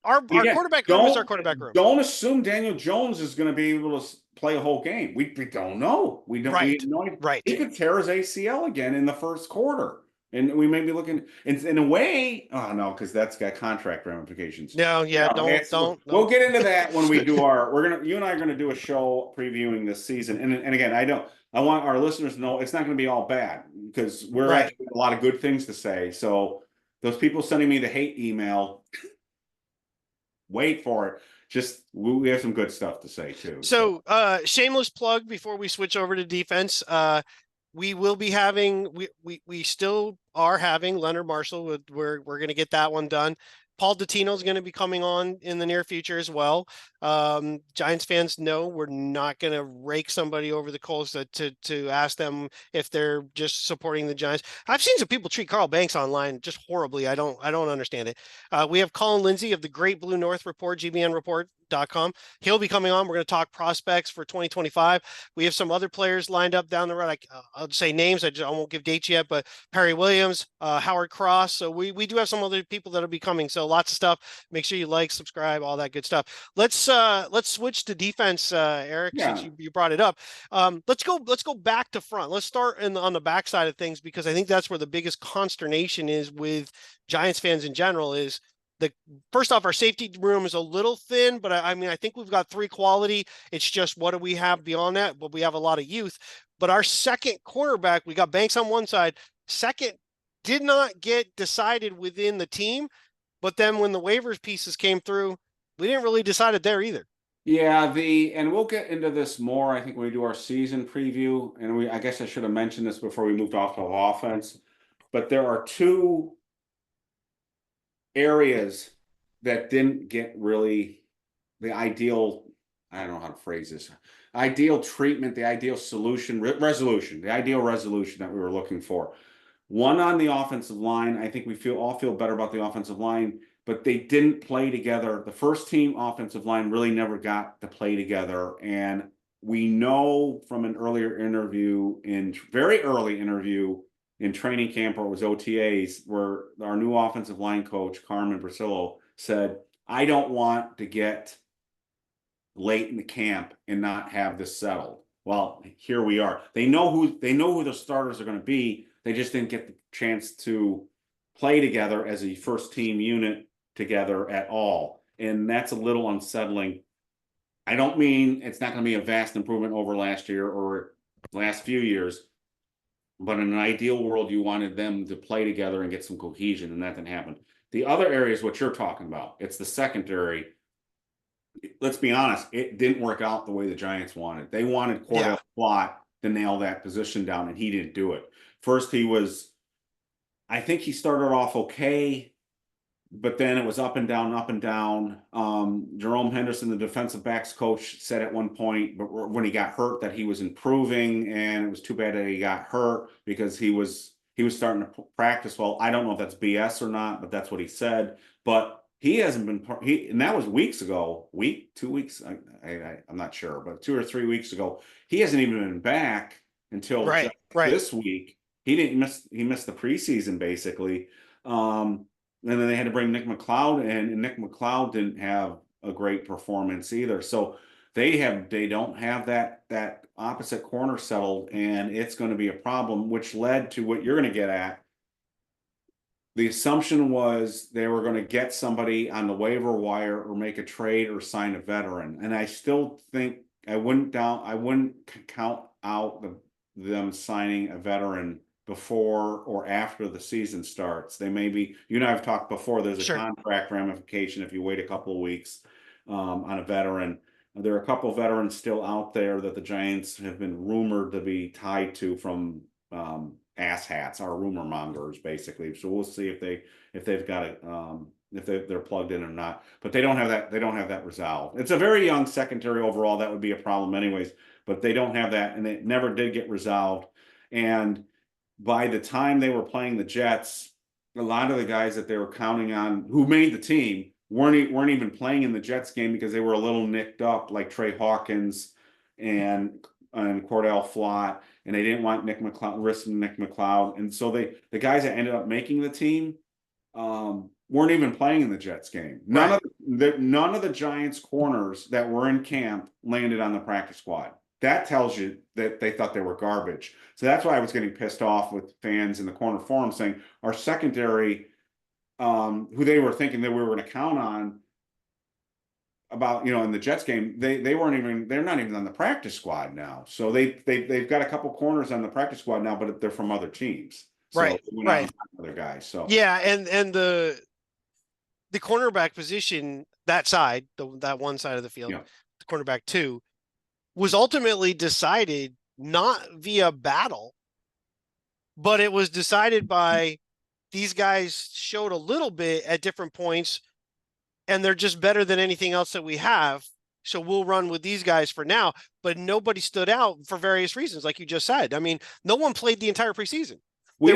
our Again, quarterback room is our quarterback room. don't assume Daniel Jones is going to be able to play a whole game. We don't know. We Right. know Right. he could tear his ACL again in the first quarter, and we may be looking in a way. Oh no, because that's got contract ramifications. No, yeah, don't. We'll get into that when we do our. You and I are gonna do a show previewing this season, and again, I want our listeners to know it's not going to be all bad because we're Right. actually a lot of good things to say. So those people sending me the hate email, wait for it. Just we have some good stuff to say too. So shameless plug before we switch over to defense. We will be having we still are having Leonard Marshall. We're going to get that one done. Paul Dottino is going to be coming on in the near future as well. Giants fans know we're not going to rake somebody over the coals to ask them if they're just supporting the Giants. I've seen some people treat Carl Banks online just horribly. I don't understand it. We have Colin Lindsay of the Great Blue North Report, GBNReport.com. He'll be coming on. We're going to talk prospects for 2025. We have some other players lined up down the road. I'll say names. I won't give dates yet, but Perry Williams, Howard Cross. So we do have some other people that'll be coming. So lots of stuff. Make sure you like, subscribe, all that good stuff. Let's switch to defense, Eric, since you brought it up. Let's go back to front. Let's start on the back side of things, because I think that's where the biggest consternation is with Giants fans in general. Is first off, our safety room is a little thin, but I mean, I think we've got 3 quality. It's just, what do we have beyond that? But we have a lot of youth. But our second cornerback, we got Banks on one side. Second did not get decided within the team. But then when the waivers pieces came through, we didn't really decide it there either. Yeah, and we'll get into this more, I think, when we do our season preview. And I guess I should have mentioned this before we moved off to offense. But there are 2 areas that didn't get really the ideal, I don't know how to phrase this, ideal treatment, the ideal solution, resolution, the ideal resolution that we were looking for. One on the offensive line, I think we all feel better about the offensive line, but they didn't play together. The first team offensive line really never got to play together. And we know from an earlier interview, very early interview in training camp, or it was OTAs, where our new offensive line coach, Carmen Brasillo, said, I don't want to get late in the camp and not have this settled. Well, here we are. They know who the starters are going to be. They just didn't get the chance to play together as a first team unit together at all. And that's a little unsettling. I don't mean it's not going to be a vast improvement over last year or last few years, but in an ideal world, you wanted them to play together and get some cohesion, and that didn't happen. The other area is what you're talking about. It's the secondary. Let's be honest, it didn't work out the way the Giants wanted. They wanted Cordell Flott to nail that position down, and he didn't do it. First, I think he started off okay, but then it was up and down, up and down. Jerome Henderson, the defensive backs coach, said at one point, but when he got hurt, that he was improving, and it was too bad that he got hurt because he was starting to practice well. I don't know if that's BS or not, but that's what he said. But he hasn't been and that was weeks ago, 2 weeks. I'm not sure, but 2 or 3 weeks ago, he hasn't even been back until this week. He missed the preseason basically. And then they had to bring Nick McLeod in, and Nick McLeod didn't have a great performance either. So they don't have that opposite corner settled, and it's going to be a problem, which led to what you're going to get at. The assumption was they were going to get somebody on the waiver wire or make a trade or sign a veteran. And I still think I wouldn't count out them signing a veteran before or after the season starts. They may be, you and I have talked before, there's a contract ramification if you wait a couple of weeks on a veteran. There are a couple of veterans still out there that the Giants have been rumored to be tied to from asshats, our rumor mongers, basically. So we'll see if they've got it, if they're plugged in or not. But they don't have that. They don't have that resolved. It's a very young secondary overall. That would be a problem anyways. But they don't have that, and it never did get resolved. And by the time they were playing the Jets, a lot of the guys that they were counting on who made the team weren't even playing in the Jets game because they were a little nicked up, like Trey Hawkins and Cordell Flott, and they didn't want risking Nick McLeod. And so the guys that ended up making the team weren't even playing in the Jets game. None none of the Giants corners that were in camp landed on the practice squad. That tells you that they thought they were garbage. So that's why I was getting pissed off with fans in the corner forum saying our secondary, who they were thinking that we were going to count on about, in the Jets game, they're not even on the practice squad now. So they've got a couple corners on the practice squad now, but they're from other teams. So Right. Right. Other guys. So yeah, and the cornerback position, that side, that one side of the field, yeah. the cornerback 2, was ultimately decided not via battle, but it was decided by these guys showed a little bit at different points, and they're just better than anything else that we have. So we'll run with these guys for now, but nobody stood out for various reasons, like you just said. I mean, no one played the entire preseason. We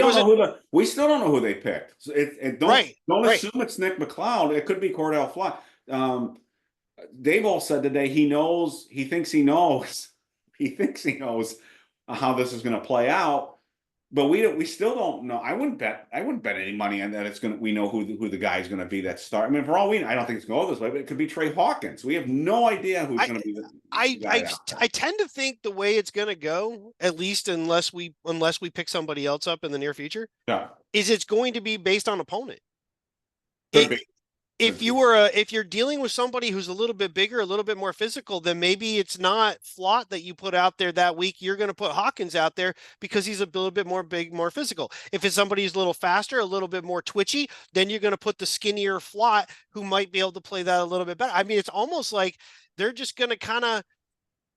still don't know who they picked. Don't right. assume it's Nick McLeod. It could be Cordell Flott. Dave all said today he thinks he knows how this is going to play out, but we still don't know. I wouldn't bet any money on that. We know who the guy is going to be that start. I mean, for all we know, I don't think it's going to go this way, but it could be Trey Hawkins. We have no idea who's going to be the guy. I tend to think the way it's going to go, at least unless we pick somebody else up in the near future, is it's going to be based on opponent. If you're dealing with somebody who's a little bit bigger, a little bit more physical, then maybe it's not Flott that you put out there that week. You're going to put Hawkins out there because he's a little bit more big, more physical. If it's somebody who's a little faster, a little bit more twitchy, then you're going to put the skinnier Flott who might be able to play that a little bit better. I mean, it's almost like they're just going to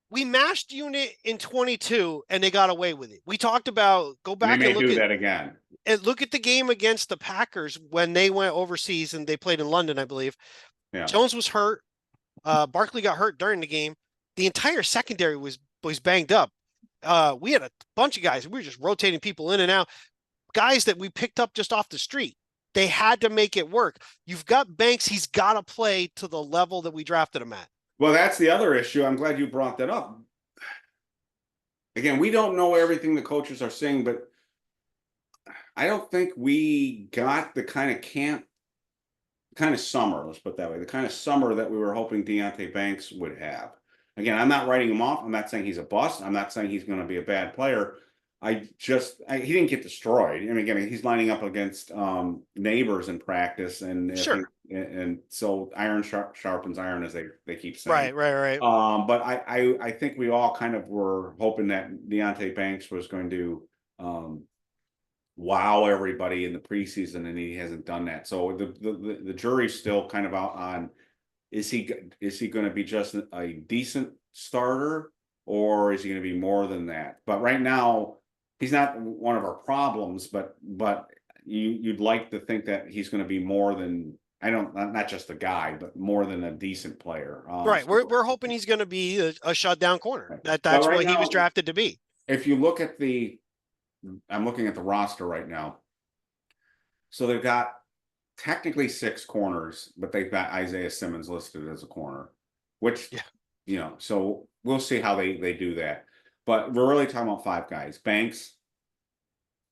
we mashed unit in 22 and they got away with it. We talked about go back and look at that again. And look at the game against the Packers when they went overseas and they played in London, I believe. Yeah. Jones was hurt. Barkley got hurt during the game. The entire secondary was banged up. We had a bunch of guys. We were just rotating people in and out. Guys that we picked up just off the street. They had to make it work. You've got Banks. He's got to play to the level that we drafted him at. Well, that's the other issue. I'm glad you brought that up. Again, we don't know everything the coaches are saying, but I don't think we got the kind of summer, let's put it that way, the kind of summer that we were hoping Deonte Banks would have. Again, I'm not writing him off. I'm not saying he's a bust. I'm not saying he's going to be a bad player. He didn't get destroyed. I mean, again, he's lining up against neighbors in practice, and sure. And so iron sharpens iron, as they keep saying. Right. But I think we all kind of were hoping that Deonte Banks was going to wow everybody in the preseason, and he hasn't done that. So the jury's still kind of out on is he going to be just a decent starter, or is he going to be more than that? But right now, he's not one of our problems, but you'd like to think that he's going to be more than not just a guy, but more than a decent player. Right. We're hoping he's going to be a shutdown corner. That's what he was drafted to be. If you look at I'm looking at the roster right now. So they've got technically 6 corners, but they've got Isaiah Simmons listed as a corner, which, so we'll see how they do that. But we're really talking about 5 guys: Banks,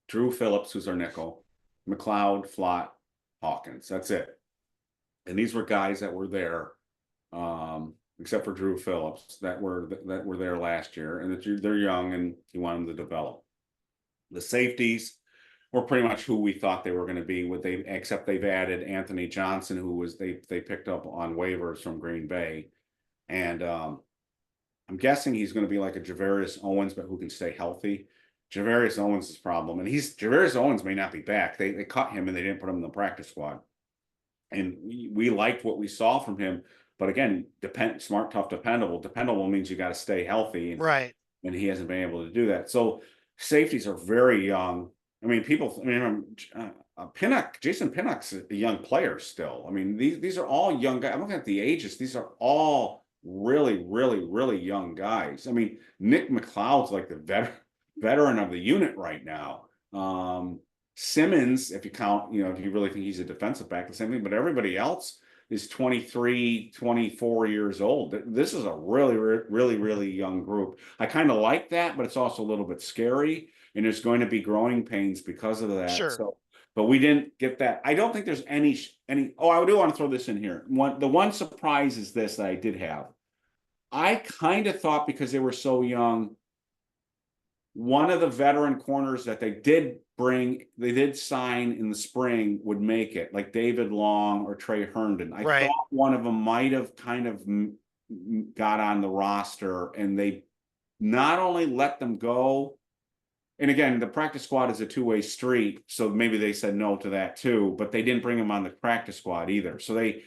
Drew Phillips, who's our nickel, McLeod, Flott, Hawkins. That's it. And these were guys that were there, except for Drew Phillips, that were there last year, and they're young and you want them to develop. The safeties were pretty much who we thought they were going to be, except they've added Anthony Johnson, who was they picked up on waivers from Green Bay, and I'm guessing he's going to be like a Javarius Owens, but who can stay healthy. Javarius Owens' problem, and Javarius Owens may not be back. They cut him and they didn't put him in the practice squad, and we liked what we saw from him. But again, smart, tough, dependable. Dependable means you got to stay healthy, right? And he hasn't been able to do that. So safeties are very young. I mean, Jason Pinnock's a young player still. I mean, these are all young guys. I'm looking at the ages. These are all really, really, really young guys. I mean, Nick McLeod's like the veteran of the unit right now. Simmons, if you count, if you really think he's a defensive back, the same thing. But everybody else is 23, 24 years old. This is a really, really, really young group. I kind of like that, but it's also a little bit scary, and there's going to be growing pains because of that. Sure. So but we didn't get that. I don't think there's any. Oh, I do want to throw this in here. The one surprise is this that I did have. I kind of thought because they were so young, one of the veteran corners that they did sign in the spring would make it, like David Long or Trey Herndon. I Right. thought one of them might have kind of got on the roster, and they not only let them go. And again, the practice squad is a two-way street, so maybe they said no to that too. But they didn't bring him on the practice squad either. So they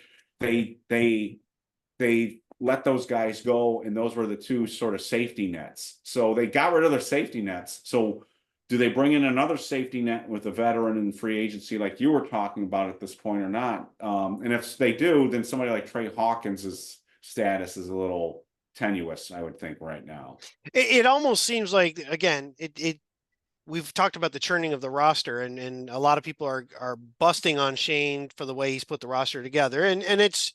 let those guys go, and those were the two sort of safety nets. So they got rid of their safety nets. So do they bring in another safety net with a veteran in free agency like you were talking about at this point or not? And if they do, then somebody like Trey Hawkins's status is a little tenuous, I would think, right now. It almost seems like, again, we've talked about the churning of the roster, and a lot of people are busting on Shane for the way he's put the roster together. And it's,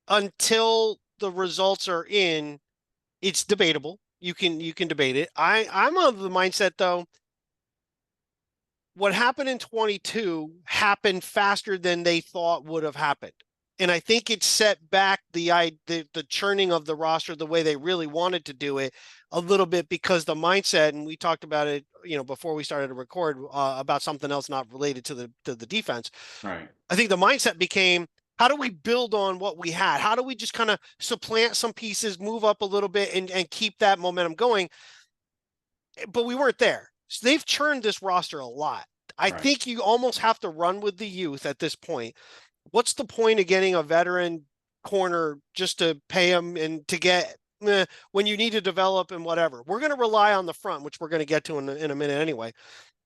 until the results are in, it's debatable. You can debate it. I'm of the mindset, though, what happened in 22 happened faster than they thought would have happened. And I think it set back the churning of the roster the way they really wanted to do it a little bit, because the mindset, and we talked about it, before we started to record, about something else not related to the defense. Right. I think the mindset became, how do we build on what we had? How do we just kind of supplant some pieces, move up a little bit, and keep that momentum going? But we weren't there. So they've churned this roster a lot. I think you almost have to run with the youth at this point. What's the point of getting a veteran corner just to pay him and to get when you need to develop and whatever? We're going to rely on the front, which we're going to get to in a minute anyway.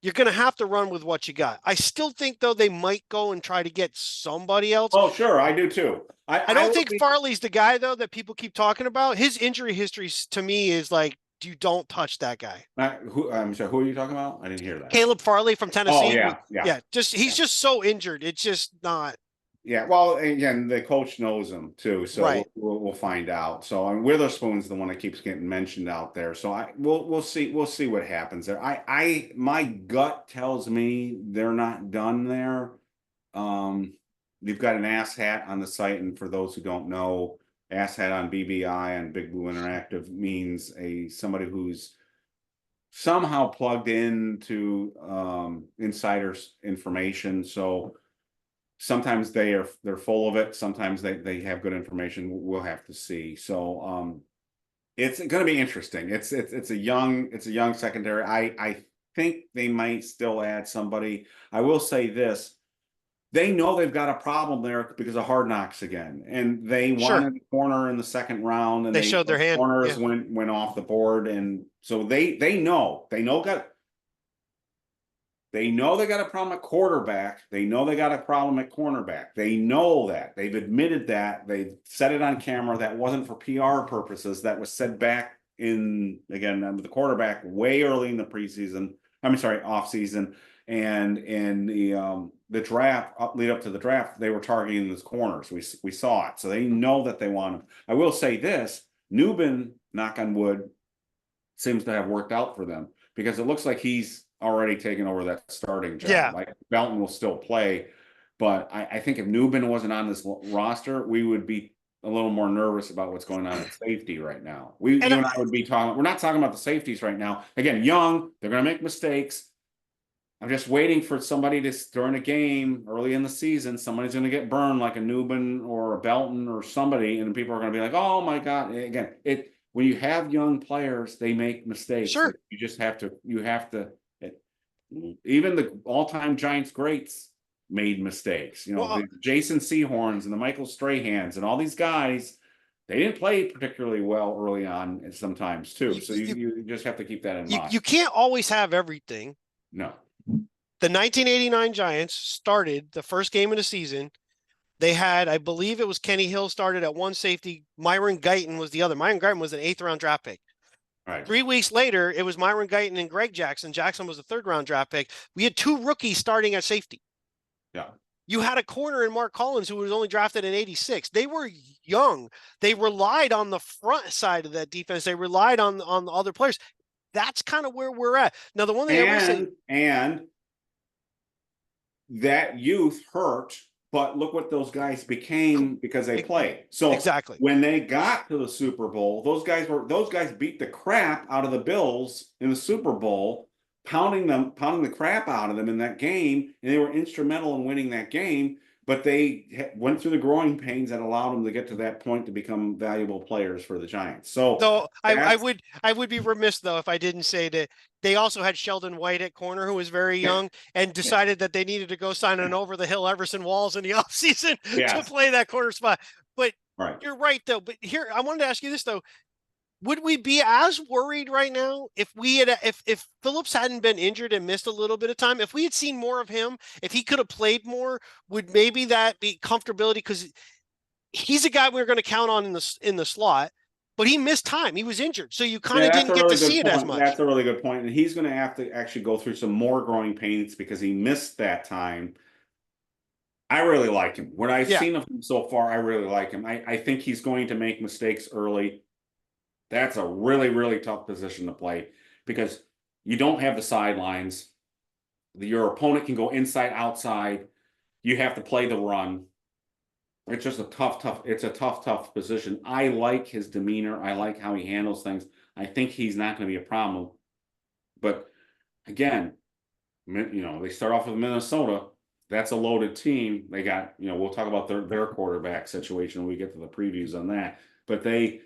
You're going to have to run with what you got. I still think, though, they might go and try to get somebody else. Oh, sure. I do too. I don't think Farley's the guy, though, that people keep talking about. His injury history to me is like, you don't touch that guy. I'm sorry, who are you talking about? I didn't hear that. Caleb Farley from Tennessee. Oh, yeah. He's just so injured. It's just not. Yeah, well, again, the coach knows him too, so right. we'll find out. So, and Witherspoon's the one that keeps getting mentioned out there. So we'll see what happens there. My gut tells me they're not done there. They've got an ass hat on the site, and for those who don't know, ass hat on BBI and Big Blue Interactive means somebody who's somehow plugged into insiders information. So sometimes they're full of it. Sometimes they have good information. We'll have to see. So it's going to be interesting. It's a young secondary. I think they might still add somebody. I will say this. They know they've got a problem there because of Hard Knocks again, and they wanted a corner in the second round, and they showed their hand. Corners went off the board, and so they know they got a problem at quarterback. They know they got a problem at cornerback. They know that. They've admitted that. They said it on camera. That wasn't for PR purposes. That was said back in, again, the quarterback way early in the preseason. Off season. And in the draft, lead up to the draft, they were targeting those corners. We saw it. So they know that they want them. I will say this, Nubin, knock on wood, seems to have worked out for them, because it looks like he's already taken over that starting job. Yeah. Like, Belton will still play, but I think if Nubin wasn't on this roster, we would be a little more nervous about what's going on at safety right now. You and I would be talking. We're not talking about the safeties right now. Again, young, they're going to make mistakes. I'm just waiting for somebody to, during a game early in the season, somebody's going to get burned like a Nubin or a Belton or somebody, and people are going to be like, "Oh my God!" Again, when you have young players, they make mistakes. Sure. You just have to. Even the all-time Giants greats made mistakes. The Jason Sehorns and the Michael Strahans and all these guys, they didn't play particularly well early on, and sometimes too. So you just have to keep that in mind. You can't always have everything. No. The 1989 Giants started the first game of the season. They had, I believe it was Kenny Hill started at one safety. Myron Guyton was the other. Myron Guyton was an 8th round draft pick. Right. 3 weeks later, it was Myron Guyton and Greg Jackson. Jackson was a 3rd round draft pick. We had 2 rookies starting at safety. Yeah. You had a corner in Mark Collins who was only drafted in 86. They were young. They relied on the front side of that defense. They relied on the other players. That's kind of where we're at. Now, the one thing I will say, that youth hurt, but look what those guys became because they played. So Exactly. when they got to the Super Bowl, those guys beat the crap out of the Bills in the Super Bowl, pounding the crap out of them in that game, and they were instrumental in winning that game. But they went through the growing pains that allowed them to get to that point to become valuable players for the Giants. So Though that's I would be remiss though if I didn't say that they also had Sheldon White at corner, who was very young and decided that they needed to go sign an over the hill Everson Walls in the offseason to yes, play that corner spot. But right. you're right though. But here I wanted to ask you this though. Would we be as worried right now if we had if Phillips hadn't been injured and missed a little bit of time? If we had seen more of him, if he could have played more, would maybe that be comfortability? Because he's a guy we were going to count on in the slot, but he missed time. He was injured, so you kind Yeah, of that's didn't a get to really see good it as point. much. That's a really good point. And he's going to have to actually go through some more growing pains because he missed that time. I really like him. What I've Yeah, seen of him so far, I really like him. I think he's going to make mistakes early. That's a really, really tough position to play because you don't have the sidelines. Your opponent can go inside, outside. You have to play the run. It's just a it's a tough position. I like his demeanor. I like how he handles things. I think he's not going to be a problem. But again, they start off with Minnesota. That's a loaded team. They got, we'll talk about their quarterback situation when we get to the previews on that. But they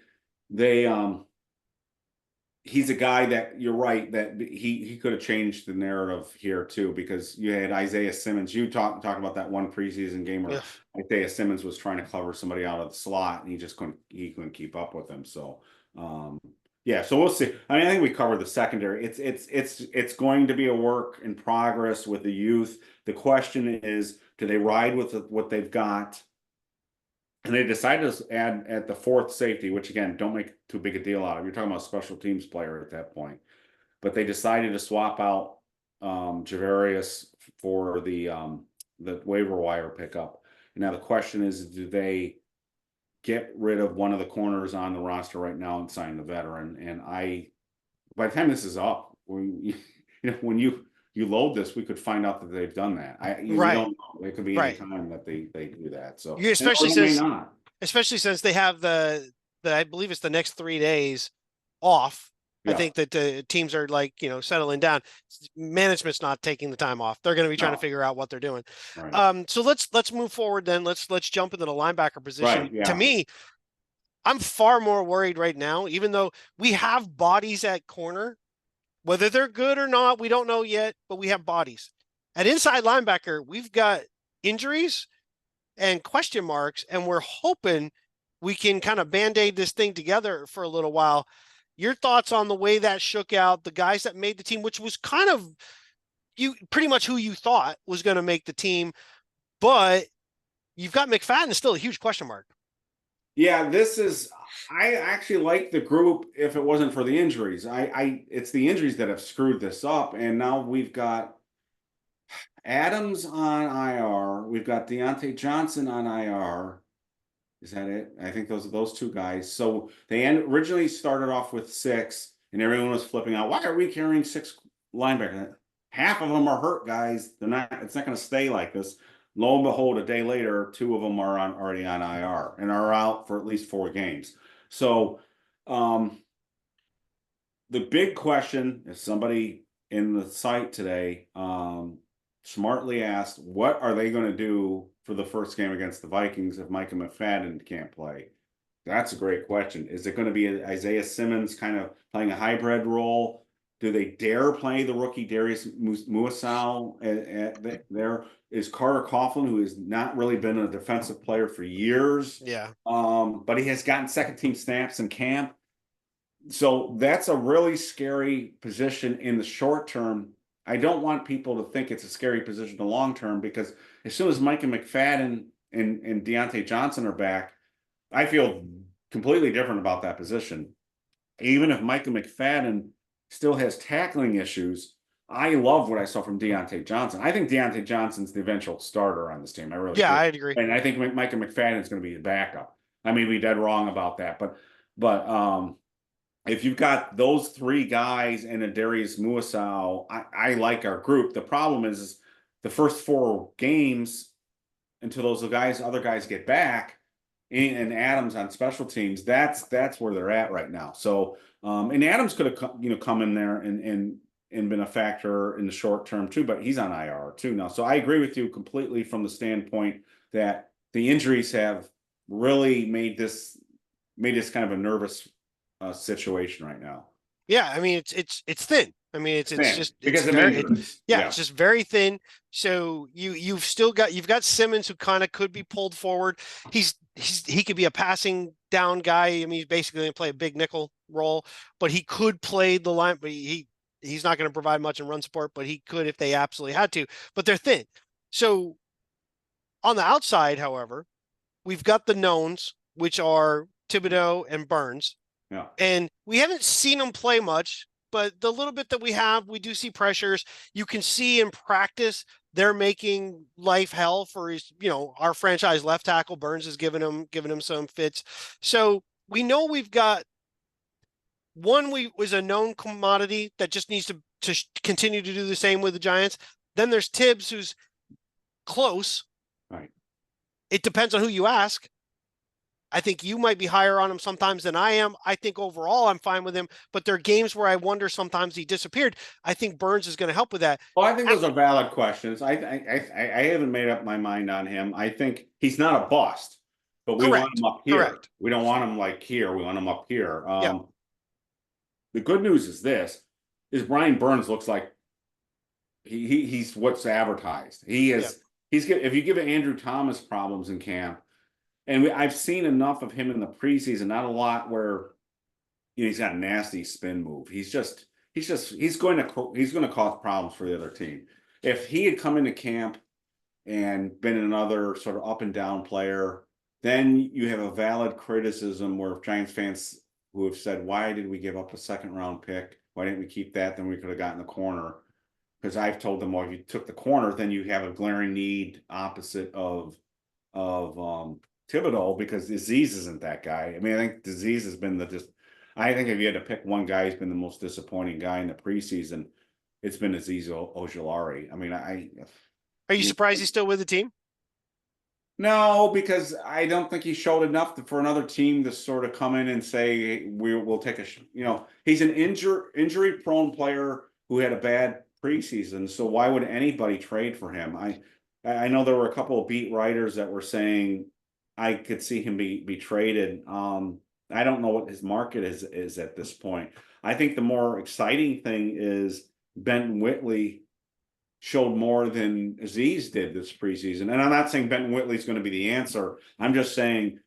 he's a guy that you're right that he could have changed the narrative here too, because you had Isaiah Simmons. You talked about that one preseason game where yeah. Isaiah Simmons was trying to cover somebody out of the slot and he couldn't keep up with him. So yeah, so we'll see. I mean, I think we covered the secondary. It's going to be a work in progress with the youth. The question is, do they ride with what they've got? And they decided to add at the fourth safety, which again, don't make too big a deal out of. You're talking about a special teams player at that point. But they decided to swap out Javarius for the waiver wire pickup. And now the question is, do they get rid of one of the corners on the roster right now and sign the veteran? And by the time this is up, when you load this, we could find out that they've done that. We Right, don't know. It could be any right. time that they do that. So, You or they may not. especially since they have the I believe it's the next 3 days off. I Yeah. think that the teams are like, settling down. Management's not taking the time off. They're going to be trying to No. figure out what they're doing. Right. So let's move forward then. Let's jump into the linebacker position. Right. To Yeah. me, I'm far more worried right now, even though we have bodies at corner. Whether they're good or not, we don't know yet, but we have bodies. At inside linebacker, we've got injuries and question marks, and we're hoping we can kind of band-aid this thing together for a little while. Your thoughts on the way that shook out, the guys that made the team, which was kind of pretty much who you thought was going to make the team, but you've got McFadden still a huge question mark. Yeah, I actually like the group if it wasn't for the injuries. It's the injuries that have screwed this up. And now we've got Adams on IR. We've got Deontay Johnson on IR. Is that it? I think those two guys. So they originally started off with 6 and everyone was flipping out. Why are we carrying 6 linebackers? Half of them are hurt guys. It's not going to stay like this. Lo and behold, a day later, 2 of them are already on IR and are out for at least 4 games. So the big question is somebody in the site today smartly asked, what are they going to do for the first game against the Vikings if Micah McFadden can't play? That's a great question. Is it going to be Isaiah Simmons kind of playing a hybrid role? Do they dare play the rookie Darius Muasau there? Is Carter Coughlin, who has not really been a defensive player for years, Yeah. but he has gotten second team snaps in camp. So that's a really scary position in the short term. I don't want people to think it's a scary position in the long term, because as soon as Micah McFadden and Deontay Johnson are back, I feel completely different about that position. Even if Micah McFadden still has tackling issues, I love what I saw from Deontay Johnson. I think Deontay Johnson's the eventual starter on this team. I really Yeah, do. I agree. And I think Micah McFadden is going to be the backup. I may be dead wrong about that, but if you've got those 3 guys and a Darius Muasau, I like our group. The problem is the first 4 games until those other guys get back, and Adams on special teams, that's where they're at right now. So, and Adams could have come in there and been a factor in the short term too, but he's on IR too now. So I agree with you completely from the standpoint that the injuries have really made this kind of a nervous situation right now. Yeah, I mean it's thin. I mean it's Man, just it's because of very injuries. yeah, it's just very thin. So you've got Simmons who kind of could be pulled forward. He could be a passing down guy. I mean he's basically going to play a big nickel role, but he could play the line. But he's not going to provide much in run support, but he could if they absolutely had to. But they're thin. So on the outside, however, we've got the knowns, which are Thibodeau and Burns. Yeah. And we haven't seen them play much, but the little bit that we have, we do see pressures. You can see in practice they're making life hell for his, our franchise left tackle. Burns is giving him some fits. So we know we've got one was a known commodity that just needs to continue to do the same with the Giants. Then there's Tibbs, who's close. Right. It depends on who you ask. I think you might be higher on him sometimes than I am. I think overall I'm fine with him, but there are games where I wonder sometimes he disappeared. I think Burns is going to help with that. Well, I think those are valid questions. I haven't made up my mind on him. I think he's not a bust, but we want him up here. Correct. We don't want him like here. We want him up here. Yeah. The good news is Brian Burns looks like he's what's advertised. He is. Yeah. If you give Andrew Thomas problems in camp. And I've seen enough of him in the preseason, not a lot where he's got a nasty spin move. He's going to cause problems for the other team. If he had come into camp and been another sort of up and down player, then you have a valid criticism where Giants fans who have said, why did we give up a 2nd-round pick? Why didn't we keep that? Then we could have gotten the corner. Because I've told them, well, if you took the corner, then you have a glaring need opposite of Thibodeau, because Aziz isn't that guy. I mean, I think Aziz has been I think if you had to pick one guy who's been the most disappointing guy in the preseason, it's been Aziz Ojulari. I mean, Are you surprised he's still with the team? No, because I don't think he showed enough for another team to sort of come in and say, hey, we'll take he's an injury-prone player who had a bad preseason, so why would anybody trade for him? I know there were a couple of beat writers that were saying I could see him be traded. I don't know what his market is at this point. I think the more exciting thing is Benton Whitley showed more than Aziz did this preseason. And I'm not saying Benton Whitley is going to be the answer. I'm just saying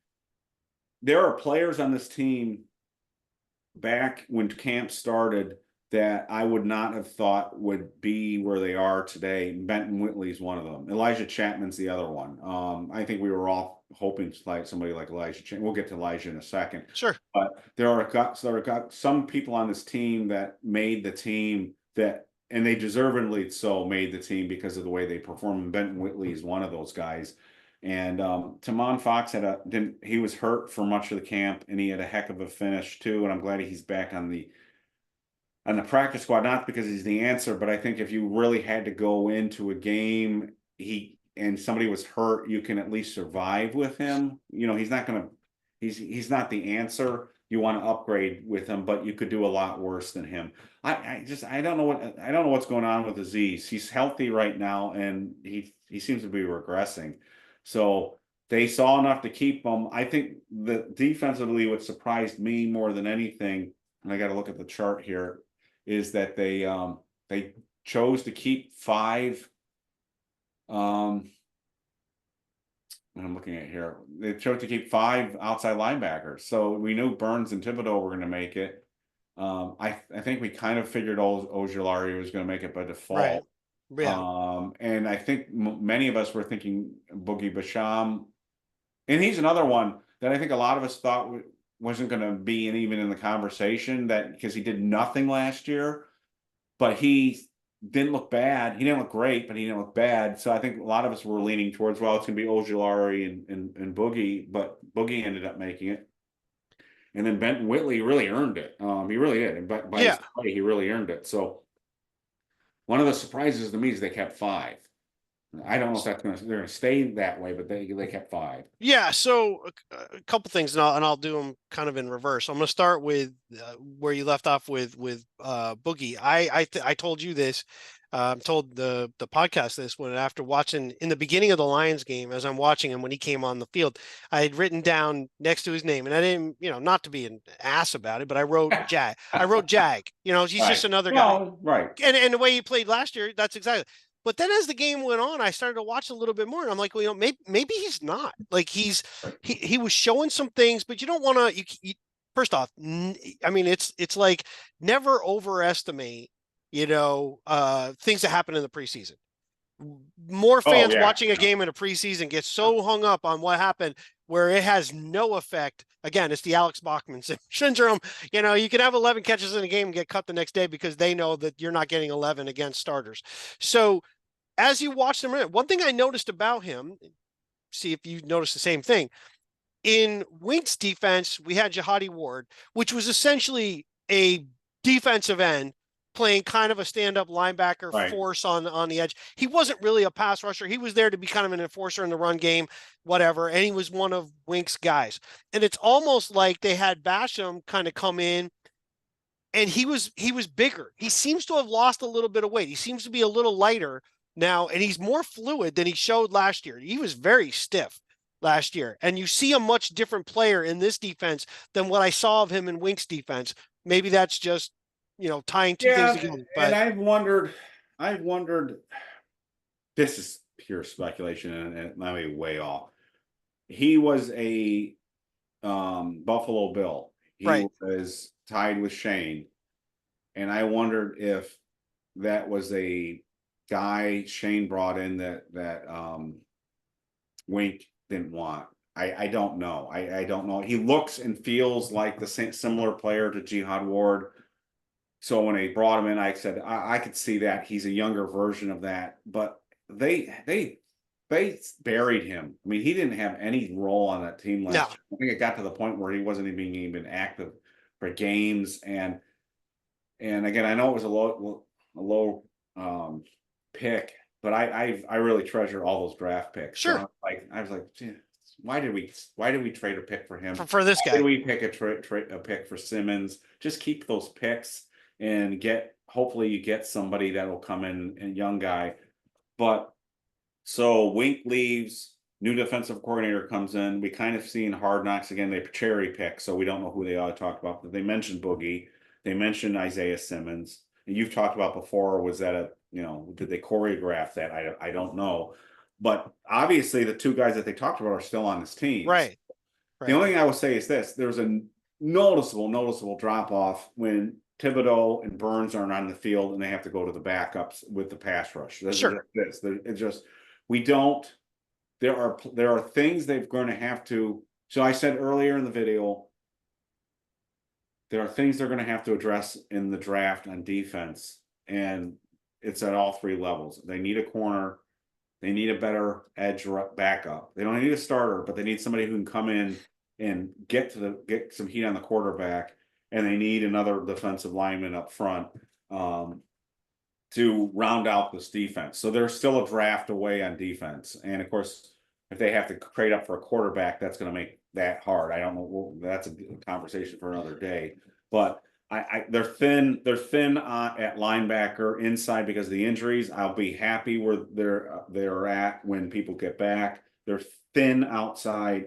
there are players on this team back when camp started that I would not have thought would be where they are today. Benton Whitley is one of them. Elijah Chapman's the other one. I think we were all hoping like somebody like Elijah Chapman. We'll get to Elijah in a second. Sure. But there are some people on this team that made the team and they deservedly so made the team because of the way they perform. And Benton Whitley is one of those guys. And Tamon Fox he was hurt for much of the camp, and he had a heck of a finish too. And I'm glad he's back on the practice squad, not because he's the answer, but I think if you really had to go into a game, and somebody was hurt, you can at least survive with him. He's not the answer. You want to upgrade with him, but you could do a lot worse than him. I don't know what's going on with Aziz. He's healthy right now, and he seems to be regressing. So they saw enough to keep him. I think that defensively, what surprised me more than anything, and I got to look at the chart here, is that they chose to keep 5. And I'm looking at here. They chose to keep 5 outside linebackers. So we knew Burns and Thibodeau were going to make it. I think we kind of figured Ojulari was going to make it by default. Right. Yeah. And I think many of us were thinking Boogie Basham. And he's another one that I think a lot of us thought wasn't going to be even in the conversation, because he did nothing last year, but he didn't look bad. He didn't look great, but he didn't look bad. So I think a lot of us were leaning towards, well, it's going to be Ojulari and Boogie, but Boogie ended up making it. And then Benton Whitley really earned it. He really did. And by his play, he really earned it. So one of the surprises to me is they kept 5. I don't know if they're gonna stay that way, but they kept 5. Yeah, so a couple things, and I'll do them kind of in reverse. I'm going to start with where you left off with Boogie. I told you this, told the podcast this when after watching in the beginning of the Lions game, as I'm watching him when he came on the field, I had written down next to his name, and I didn't, not to be an ass about it, but I wrote Jag. I wrote Jag. He's just Right. another guy. No, right. And the way he played last year, that's exactly. But then as the game went on, I started to watch a little bit more, and I'm like, well, maybe he's not. Like he was showing some things, but you don't want to. First off, I mean, it's like never overestimate, things that happen in the preseason. More Oh fans yeah. watching a game in a preseason get so hung up on what happened where it has no effect. Again, it's the Alex Bachman syndrome. You can have 11 catches in a game and get cut the next day because they know that you're not getting 11 against starters. So as you watch them, one thing I noticed about him, see if you notice the same thing. In Wink's defense, we had Jihadi Ward, which was essentially a defensive end playing kind of a stand-up linebacker Right. force on the edge. He wasn't really a pass rusher. He was there to be kind of an enforcer in the run game, whatever, and he was one of Wink's guys. And it's almost like they had Basham kind of come in, and he was bigger. He seems to have lost a little bit of weight. He seems to be a little lighter now, and he's more fluid than he showed last year. He was very stiff last year, and you see a much different player in this defense than what I saw of him in Wink's defense. Maybe that's just tying two things together. But And I've wondered. This is pure speculation, and it might be way off. He was a Buffalo Bill. He right, was tied with Shane, and I wondered if that was a guy Shane brought in that Wink didn't want. I don't know. I don't know. He looks and feels like the similar player to Jihad Ward. So when they brought him in, I said I could see that he's a younger version of that. But they buried him. I mean, he didn't have any role on that team last year. I think it got to the point where he wasn't even active for games. And again, I know it was a low pick, but I really treasure all those draft picks. sure. So I was like, why did we trade a pick for him? For this Why guy, did we pick a pick for Simmons? Just keep those picks and hopefully you get somebody that will come in, a young guy. But so Wink leaves, new defensive coordinator comes in. We kind of see in Hard Knocks again, they cherry pick, so we don't know who they ought to talk about. But they mentioned Boogie, they mentioned Isaiah Simmons. And you've talked about before, was that did they choreograph that? I don't know. But obviously the two guys that they talked about are still on this team. right. The only thing I will say is this: there's a noticeable drop off when Thibodeau and Burns aren't on the field and they have to go to the backups with the pass rush. Sure. It's just we don't. There are things they're going to have to. So I said earlier in the video, there are things they're going to have to address in the draft on defense, and it's at all 3 levels. They need a corner. They need a better edge backup. They don't need a starter, but they need somebody who can come in and get some heat on the quarterback. And they need another defensive lineman up front to round out this defense. So there's still a draft away on defense. And of course, if they have to trade up for a quarterback, that's going to make that hard. I don't know. Well, that's a conversation for another day. But they're thin at linebacker inside because of the injuries. I'll be happy where they're at when people get back. They're thin outside,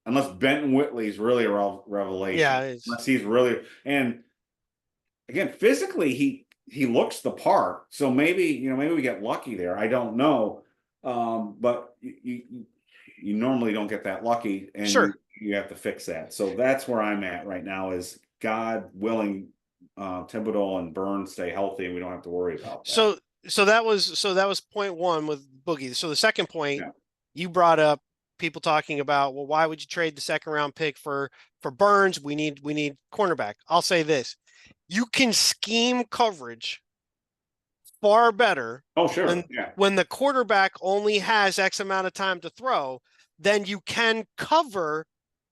unless Benton Whitley's really a revelation. Yeah, unless he's really, and again, physically he looks the part. So maybe we get lucky there. I don't know, but you normally don't get that lucky, and sure. you have to fix that. So that's where I'm at right now. Is God willing, Thibodeau and Burns stay healthy, and we don't have to worry about that. So that was point one with Boogie. So the second point you brought up, people talking about, well, why would you trade the 2nd round pick for Burns? We need cornerback. I'll say this: you can scheme coverage far better. Oh, sure. When the quarterback only has X amount of time to throw, then you can cover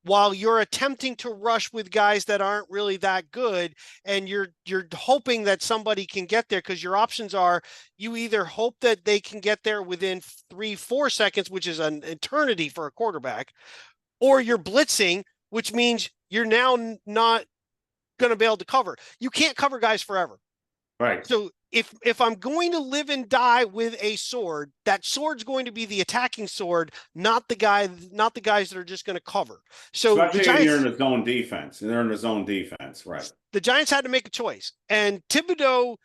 while you're attempting to rush with guys that aren't really that good, and you're hoping that somebody can get there, because your options are, you either hope that they can get there within 3-4 seconds, which is an eternity for a quarterback, or you're blitzing, which means you're now not going to be able to cover. You can't cover guys forever. Right. So if I'm going to live and die with a sword, that sword's going to be the attacking sword, not the guys that are just going to cover. So especially the Giants, you're in a zone defense, and they're in a zone defense, right? The Giants had to make a choice, and Thibodeau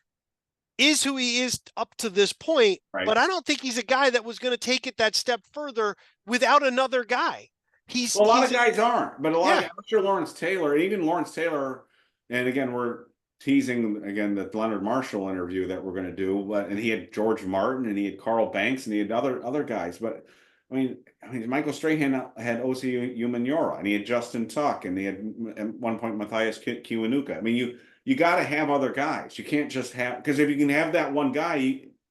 is who he is up to this point, Right. but I don't think he's a guy that was going to take it that step further without another guy. Well, a lot of guys aren't, but a lot Yeah. of I'm sure Lawrence Taylor, even Lawrence Taylor, and again, we're teasing again the Leonard Marshall interview that we're going to do, but and he had George Martin and he had Carl Banks and he had other guys, but I mean, Michael Strahan had O.C. Umenyiora and he had Justin Tuck and he had at one point Matthias Kiwanuka. I mean, you got to have other guys. You can't just have, because if you can have that one guy,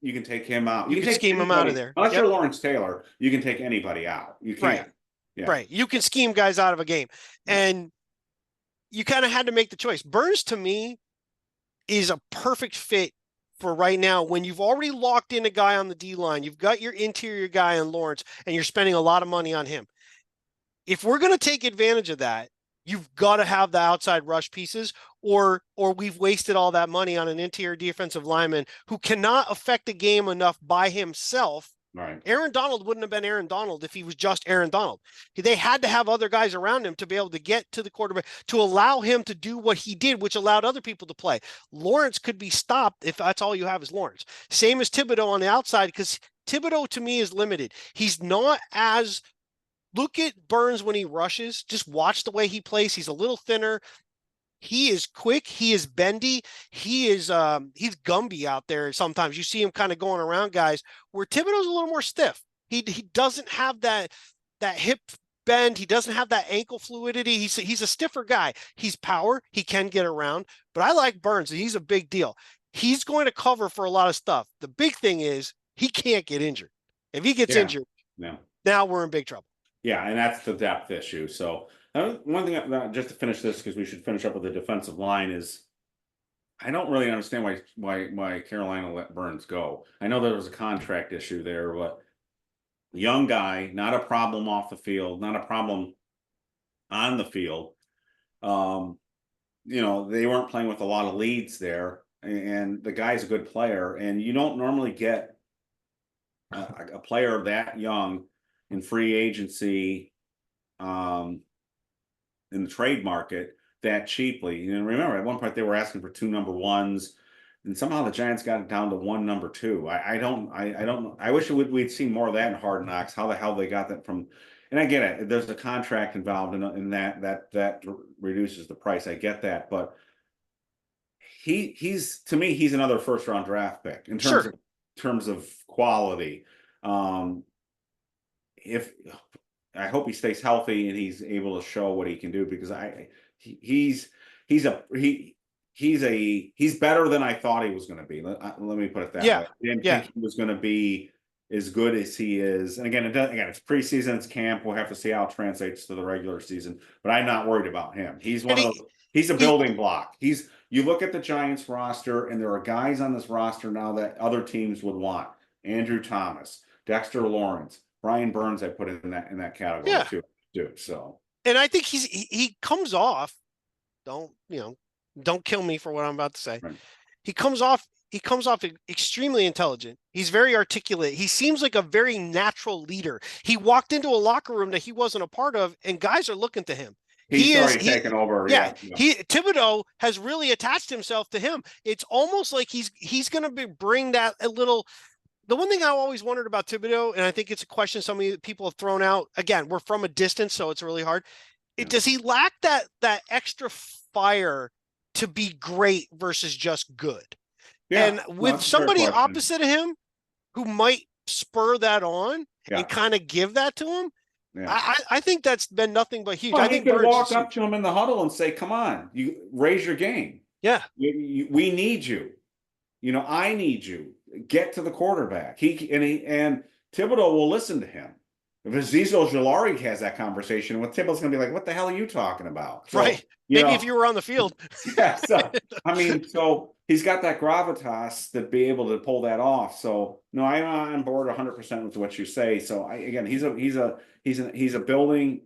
you can take him out. You can take scheme him out of there. Unless you're Lawrence Taylor, you can take anybody out. You can't. Right. Yeah. Right. You can scheme guys out of a game. And you kind of had to make the choice. Burns, to me, is a perfect fit for right now when you've already locked in a guy on the D-line. You've got your interior guy in Lawrence, and you're spending a lot of money on him. If we're going to take advantage of that, you've got to have the outside rush pieces, or we've wasted all that money on an interior defensive lineman who cannot affect the game enough by himself. Right. Aaron Donald wouldn't have been Aaron Donald if he was just Aaron Donald. They had to have other guys around him to be able to get to the quarterback, to allow him to do what he did, which allowed other people to play. Lawrence could be stopped if that's all you have is Lawrence. Same as Thibodeau on the outside, because Thibodeau to me is limited. He's not as – look at Burns when he rushes. Just watch the way he plays. He's a little thinner. He is quick. He is bendy. He's Gumby out there. Sometimes you see him kind of going around guys, where Thibodeau's a little more stiff. He doesn't have that hip bend. He doesn't have that ankle fluidity. He's a stiffer guy. He's power. He can get around, but I like Burns. He's a big deal. He's going to cover for a lot of stuff. The big thing is he can't get injured. If he gets injured, now we're in big trouble. Yeah, and that's the depth issue. So one thing, just to finish this, because we should finish up with the defensive line, is I don't really understand why Carolina let Burns go. I know there was a contract issue there, but young guy, not a problem off the field, not a problem on the field. They weren't playing with a lot of leads there, and the guy's a good player, and you don't normally get a player that young in free agency, in the trade market that cheaply. And remember, at one point they were asking for 2 number 1s, and somehow the Giants got it down to 1 number 2. I don't know. I wish we'd seen more of that in Hard Knocks. How the hell they got that from? And I get it. There's a contract involved in that reduces the price. I get that, but he's to me he's another first round draft pick in terms of quality. If I hope he stays healthy and he's able to show what he can do, because he's better than I thought he was going to be. Let me put it that way. I didn't think he was going to be as good as he is. And again, it's preseason, it's camp. We'll have to see how it translates to the regular season. But I'm not worried about him. He's he's a building block. You look at the Giants roster, and there are guys on this roster now that other teams would want. Andrew Thomas, Dexter Lawrence, Brian Burns, I put in that category too. So, and I think he comes off. Don't kill me for what I'm about to say. Right. He comes off extremely intelligent. He's very articulate. He seems like a very natural leader. He walked into a locker room that he wasn't a part of, and guys are looking to him. He's taken over. Yeah. Thibodeau has really attached himself to him. It's almost like he's going to bring that a little. The one thing I always wondered about Thibodeau, and I think it's a question some of people have thrown out. Again, we're from a distance, so it's really hard. Does he lack that extra fire to be great versus just good? Yeah, and with somebody opposite of him who might spur that on and kind of give that to him, I think that's been nothing but huge. Well, I think he could walk up to him in the huddle and say, "Come on, you raise your game. Yeah, we need you. I need you. Get to the quarterback." And Thibodeau will listen to him. If Azeez Ojulari has that conversation with Tibble's going to be like, what the hell are you talking about? So, Right. Maybe if you were on the field. yeah. So, I mean, so he's got that gravitas to be able to pull that off. So, no, I'm on board 100% with what you say. So, again, he's a building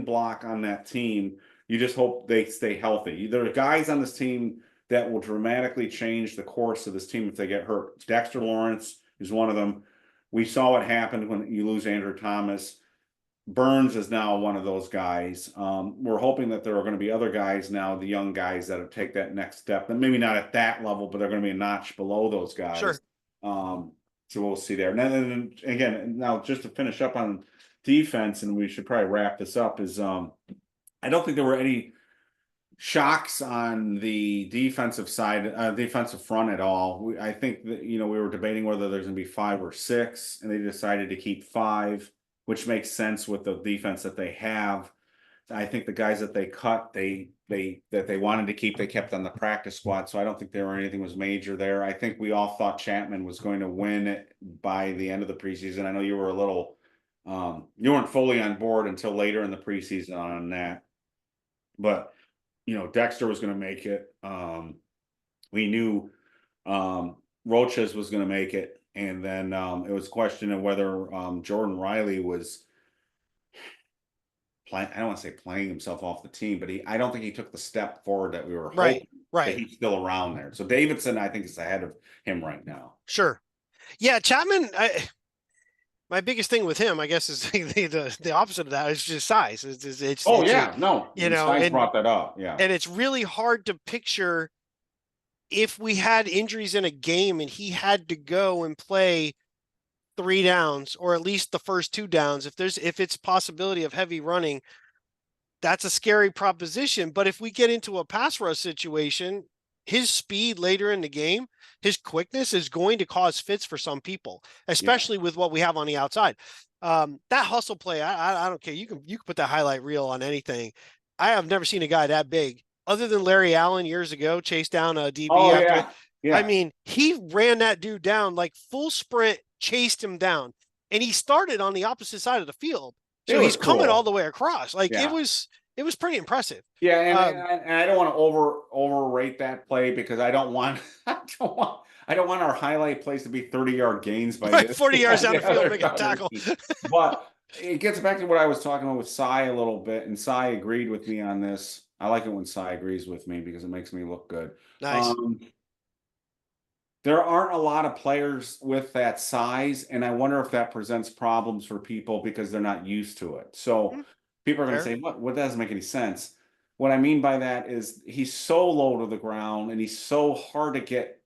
block on that team. You just hope they stay healthy. There are guys on this team that will dramatically change the course of this team if they get hurt. Dexter Lawrence is one of them. We saw what happened when you lose Andrew Thomas. Burns is now one of those guys. We're hoping that there are going to be other guys now, the young guys that take that next step, and maybe not at that level, but they're going to be a notch below those guys. Sure. So we'll see there. And then again, now just to finish up on defense, and we should probably wrap this up, is I don't think there were any shocks on the defensive side, defensive front at all. I think that, we were debating whether there's going to be 5 or 6, and they decided to keep 5, which makes sense with the defense that they have. I think the guys that they cut, that they wanted to keep, they kept on the practice squad. So I don't think anything was major there. I think we all thought Chapman was going to win it by the end of the preseason. I know you were a little, you weren't fully on board until later in the preseason on that, but Dexter was going to make it. We knew Roches was going to make it. And then it was a question of whether Jordan Riley was I don't want to say playing himself off the team, but I don't think he took the step forward that we were hoping. Right. That he's still around there. So Davidson, I think, is ahead of him right now. Sure. Yeah, Chapman, my biggest thing with him, I guess, is the opposite of that is just size. It's Size brought that up. Yeah. And it's really hard to picture if we had injuries in a game and he had to go and play 3 downs, or at least the first 2 downs, if it's possibility of heavy running, that's a scary proposition. But if we get into a pass rush situation, his speed later in the game, his quickness is going to cause fits for some people, especially with what we have on the outside. That hustle play, I don't care. You can put that highlight reel on anything. I have never seen a guy that big, other than Larry Allen years ago, chase down a DB. Oh, yeah. Yeah. I mean, he ran that dude down like full sprint, chased him down, and he started on the opposite side of the field. So he's coming all the way across. Like it was pretty impressive. Yeah, and I don't want to overrate that play because I don't want our highlight plays to be 30-yard gains by 40 yards down the field, make a tackle. But it gets back to what I was talking about with Cy a little bit, and Cy agreed with me on this. I like it when Cy agrees with me because it makes me look good. Nice. There aren't a lot of players with that size, and I wonder if that presents problems for people because they're not used to it. So people are going to say, what doesn't make any sense? What I mean by that is he's so low to the ground and he's so hard to get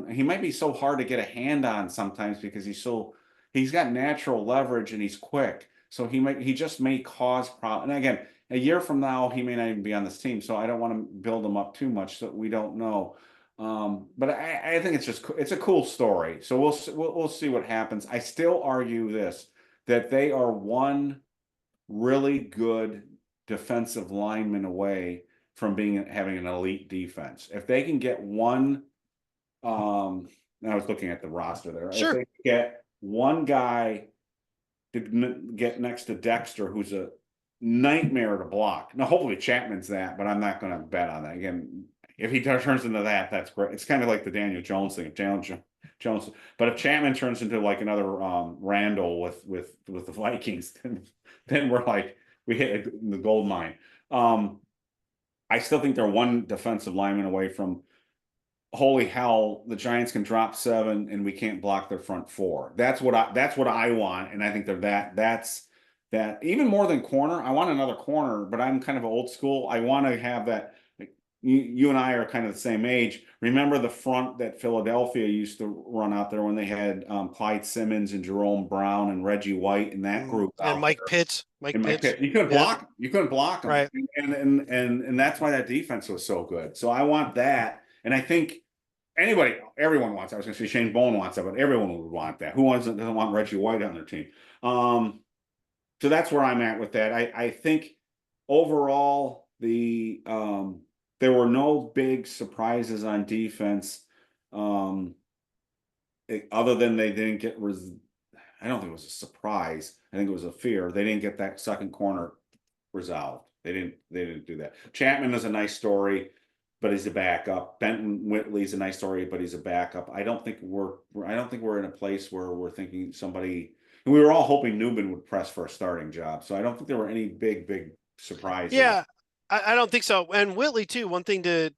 he might be so hard to get a hand on sometimes because he's got natural leverage and he's quick. So he just may cause problems. And again, a year from now, he may not even be on this team. So I don't want to build him up too much so we don't know. But I think it's a cool story. So we'll see what happens. I still argue that they are one really good defensive lineman away from having an elite defense. If they can get one, I was looking at the roster there. Sure. If they get one guy to get next to Dexter, who's a nightmare to block. Now, hopefully Chapman's that, but I'm not going to bet on that. Again, if he turns into that, that's great. It's kind of like the Daniel Jones thing. If Daniel Jones, but if Chapman turns into like another Randall with the Vikings, then we hit the gold mine. I still think they're one defensive lineman away from holy hell. The Giants can drop 7 and we can't block their front 4. That's what I want, and I think they're that's even more than corner. I want another corner, but I'm kind of old school. I want to have that. You and I are kind of the same age. Remember the front that Philadelphia used to run out there when they had Clyde Simmons and Jerome Brown and Reggie White and that group. And Mike Pitts. Mike Pitts. You couldn't block. You couldn't block them. Right. And that's why that defense was so good. So I want that. And I think everyone wants. I was going to say Shane Bowen wants that, but everyone would want that. Who doesn't want Reggie White on their team? So that's where I'm at with that. I think overall there were no big surprises on defense, other than they didn't get I don't think it was a surprise. I think it was a fear. They didn't get that second corner resolved. They didn't do that. Chapman is a nice story, but he's a backup. Benton Whitley's a nice story, but he's a backup. I don't think we're in a place where we're thinking somebody, and we were all hoping Newman would press for a starting job. So I don't think there were any big surprises. Yeah, I don't think so. And Whitley too. One thing to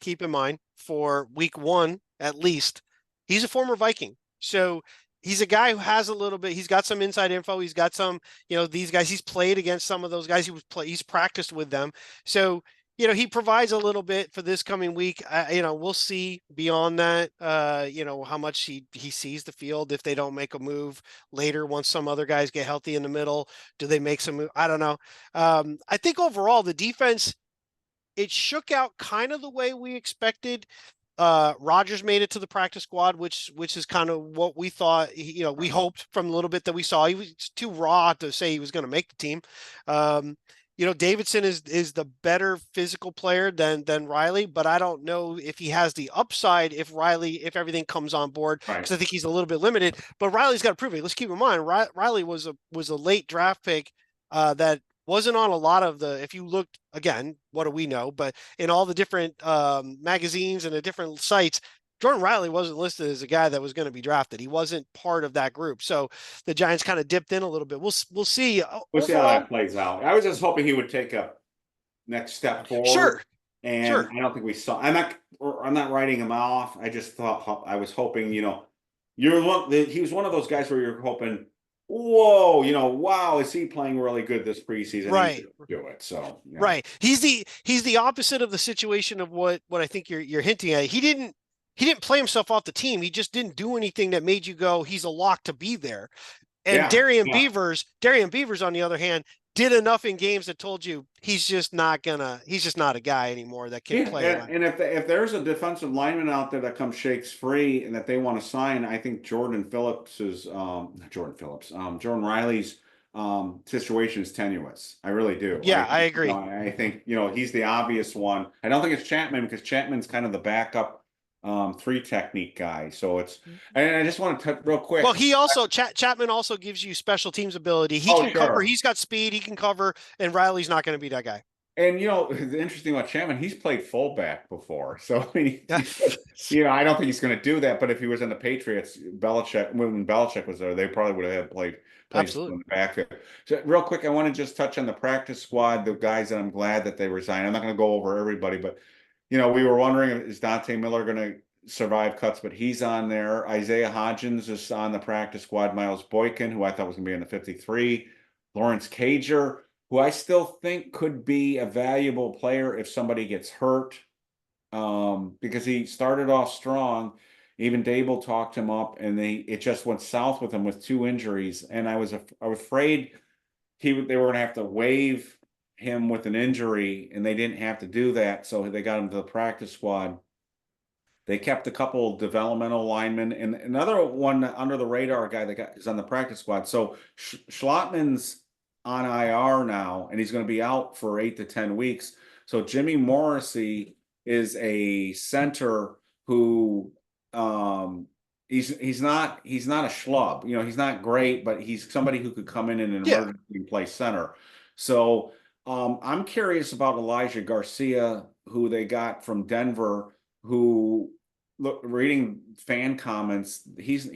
keep in mind for week one, at least, he's a former Viking. So he's a guy who has a little bit, he's got some inside info. He's got some, these guys, he's played against some of those guys. He's practiced with them. So, he provides a little bit for this coming week. We'll see beyond that, how much he sees the field. If they don't make a move later, once some other guys get healthy in the middle, do they make some move? I don't know. I think overall the defense, it shook out kind of the way we expected. Rogers made it to the practice squad, which is kind of what we thought. We hoped from a little bit that we saw. He was too raw to say he was going to make the team. Davidson is the better physical player than Riley, but I don't know if he has the upside if everything comes on board, because I think he's a little bit limited. But Riley's got to prove it. Let's keep in mind, Riley was a late draft pick that wasn't on a lot of if you looked, again, what do we know? But in all the different magazines and the different sites, Jordan Riley wasn't listed as a guy that was going to be drafted. He wasn't part of that group. So the Giants kind of dipped in a little bit. We'll see. We'll see how that plays out. I was just hoping he would take a next step forward. Sure. And sure. I don't think we saw. I'm not writing him off. I just thought I was hoping. He was one of those guys where you're hoping, whoa, wow, is he playing really good this preseason? Right. Do it. So right. He's the opposite of the situation of what I think you're hinting at. He didn't play himself off the team. He just didn't do anything that made you go, he's a lock to be there. And Darian Beavers, on the other hand, did enough in games that told you he's just not a guy anymore that can play. And if there's a defensive lineman out there that comes shakes free and that they want to sign, I think Jordan Riley's situation is tenuous. I really do. Yeah, I agree. I think, he's the obvious one. I don't think it's Chapman, because Chapman's kind of the backup 3 technique guy. So and I just want to touch real quick. Well, he also Chapman also gives you special teams ability. He can cover. He's got speed. He can cover, and Riley's not going to be that guy. And the interesting about Chapman, he's played fullback before. So I mean, I don't think he's going to do that. But if he was in the Patriots, when Belichick was there, they probably would have played absolutely in the backfield. So real quick, I want to just touch on the practice squad, the guys that I'm glad that they resigned. I'm not going to go over everybody, but we were wondering, is Dante Miller going to survive cuts? But he's on there. Isaiah Hodgins is on the practice squad. Miles Boykin, who I thought was going to be in the 53. Lawrence Cager, who I still think could be a valuable player if somebody gets hurt, because he started off strong. Even Dable talked him up, and it just went south with him with 2 injuries. And I was afraid they were going to have to waive him with an injury, and they didn't have to do that, so they got him to the practice squad. They kept a couple developmental linemen, and another one under the radar guy that is on the practice squad. So Schlottman's on IR now, and he's going to be out for 8 to 10 weeks. So Jimmy Morrissey is a center who he's not a schlub. He's not great, but he's somebody who could come in an emergency and play center. So I'm curious about Elijah Garcia, who they got from Denver, who, reading fan comments, he's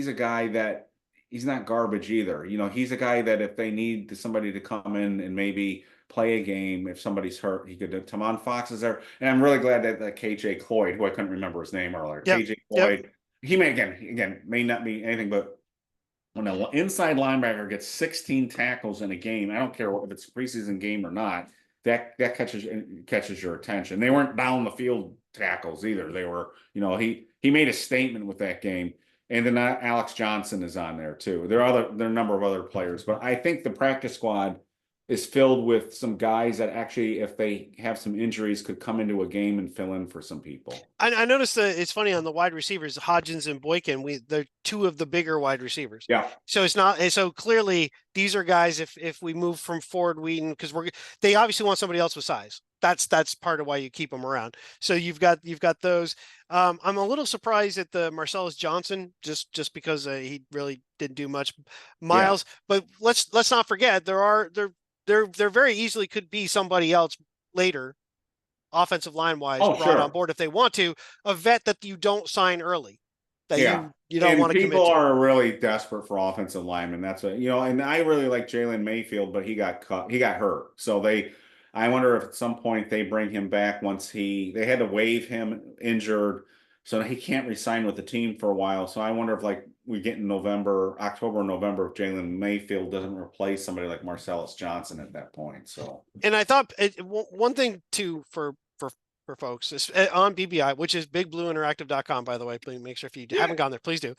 a guy that he's not garbage either. He's a guy that if they need somebody to come in and maybe play a game, if somebody's hurt, he could do. Tamon Fox is there. And I'm really glad that KJ Cloyd, who I couldn't remember his name earlier, KJ Cloyd, he may, again, may not be anything, but when an inside linebacker gets 16 tackles in a game, I don't care if it's a preseason game or not, that catches your attention. They weren't down the field tackles either. They were, he made a statement with that game. And then Alex Johnson is on there too. There are a number of other players, but I think the practice squad is filled with some guys that actually, if they have some injuries, could come into a game and fill in for some people. I noticed that it's funny on the wide receivers, Hodgins and Boykin, they're 2 of the bigger wide receivers. Yeah. So it's not, so clearly these are guys, if we move from Ford Wheaton, because they obviously want somebody else with size. that's part of why you keep him around. So you've got those. I'm a little surprised at the Marcellus Johnson just because he really didn't do much. Yeah. Miles, but let's not forget there very easily could be somebody else later, offensive line wise, Oh, brought on sure. board if they want to, a vet that you don't sign early, that Yeah. you don't And want to people commit to. are really desperate for offensive linemen. That's what, and I really like Jalen Mayfield, but he got hurt. So I wonder if at some point they bring him back once they had to waive him injured. So he can't resign with the team for a while. So I wonder if like we get in October, November, if Jalen Mayfield doesn't replace somebody like Marcellus Johnson at that point. So, And I thought one thing too for folks is on BBI, which is bigblueinteractive.com, by the way. Please make sure if you haven't gone there, please do.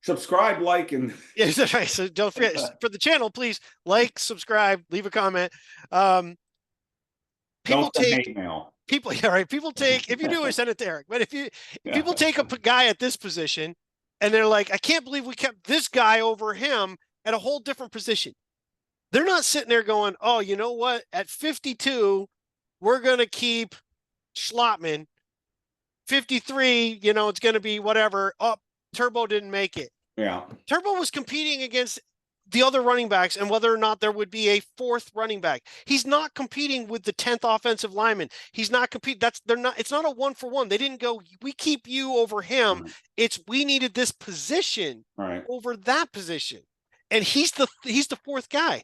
Subscribe, like, and Yeah, that's right. So don't forget for the channel, please like, subscribe, leave a comment. People don't send take hate mail. people, yeah, right. People take, if you do, send it to Eric. But if people take a guy at this position and they're like, I can't believe we kept this guy over him at a whole different position. They're not sitting there going, oh, you know what? At 52, we're going to keep Schlottman. 53, it's going to be whatever. Oh, Turbo didn't make it. Yeah. Turbo was competing against the other running backs and whether or not there would be a fourth running back. He's not competing with the 10th offensive lineman. He's not competing. It's not a 1-for-1. They didn't go, we keep you over him. Right. It's we needed this position Right. over that position. And he's the fourth guy.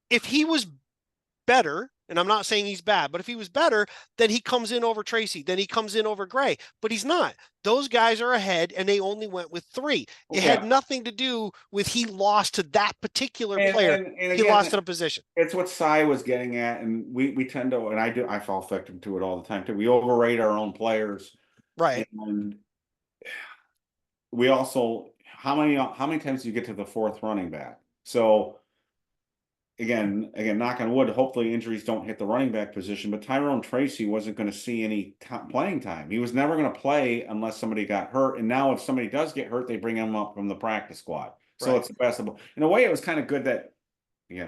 If he was better, and I'm not saying he's bad, but if he was better, then he comes in over Tracy, then he comes in over Gray, but he's not. Those guys are ahead and they only went with 3. It had nothing to do with he lost to that particular player. And again, he lost at a position. It's what Cy was getting at, and we tend to, and I fall victim to it all the time too. We overrate our own players. Right. And we also, how many times do you get to the 4th running back? So again, knock on wood, hopefully injuries don't hit the running back position, but Tyrone Tracy wasn't going to see any playing time. He was never going to play unless somebody got hurt. And now if somebody does get hurt, they bring him up from the practice squad. So it's the best of, in a way, it was kind of good that, again,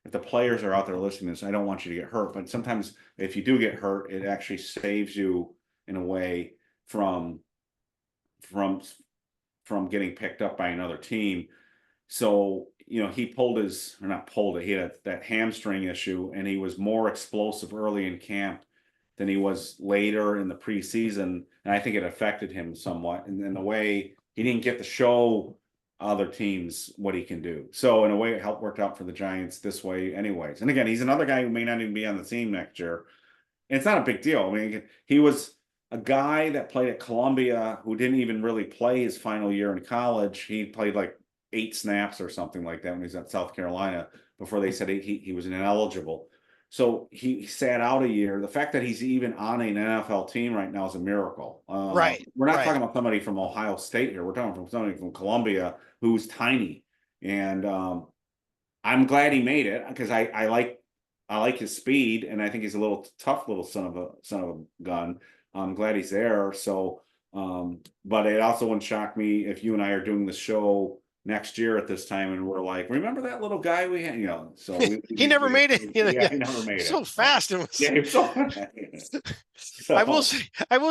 if the players are out there listening to this, I don't want you to get hurt, but sometimes if you do get hurt, it actually saves you in a way from getting picked up by another team. So, he he had that hamstring issue, and he was more explosive early in camp than he was later in the preseason. And I think it affected him somewhat. And in a way, he didn't get to show other teams what he can do. So in a way, it worked out for the Giants this way anyways. And again, he's another guy who may not even be on the team next year. And it's not a big deal. I mean, he was a guy that played at Columbia who didn't even really play his final year in college. He played like 8 snaps or something like that when he was at South Carolina before they said he was ineligible. So he sat out a year. The fact that he's even on an NFL team right now is a miracle. Right. We're not talking about somebody from Ohio State here. We're talking from somebody from Columbia who's tiny. And I'm glad he made it because I like his speed, and I think he's a little tough little son of a gun. I'm glad he's there. So, but it also wouldn't shock me if you and I are doing the show next year at this time and we're like, remember that little guy we had, so he never made it. He never made it so fast. It was, he was so fast. So, I will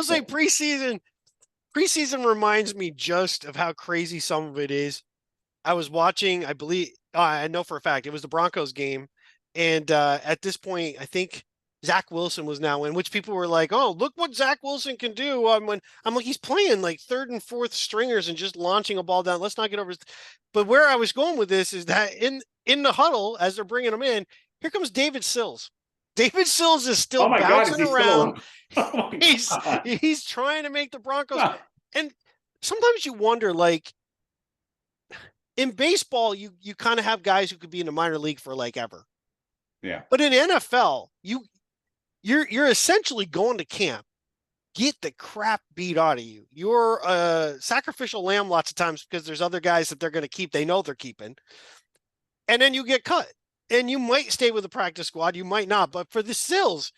say preseason reminds me just of how crazy some of it is. I was watching, I know for a fact it was the Broncos game. And at this point, I think Zach Wilson was now in, which people were like, oh, look what Zach Wilson can do. When I'm like, he's playing like 3rd and 4th stringers and just launching a ball down. Let's not get over. But where I was going with this is that in the huddle, as they're bringing him in, here comes David Sills. David Sills is still bouncing around. He's trying to make the Broncos. And sometimes you wonder, like, in baseball, you kind of have guys who could be in the minor league for like ever. Yeah. But in NFL, you're essentially going to camp, get the crap beat out of you. You're a sacrificial lamb lots of times because there's other guys that they're going to keep. They know they're keeping. And then you get cut. And you might stay with the practice squad. You might not. But for the Sills,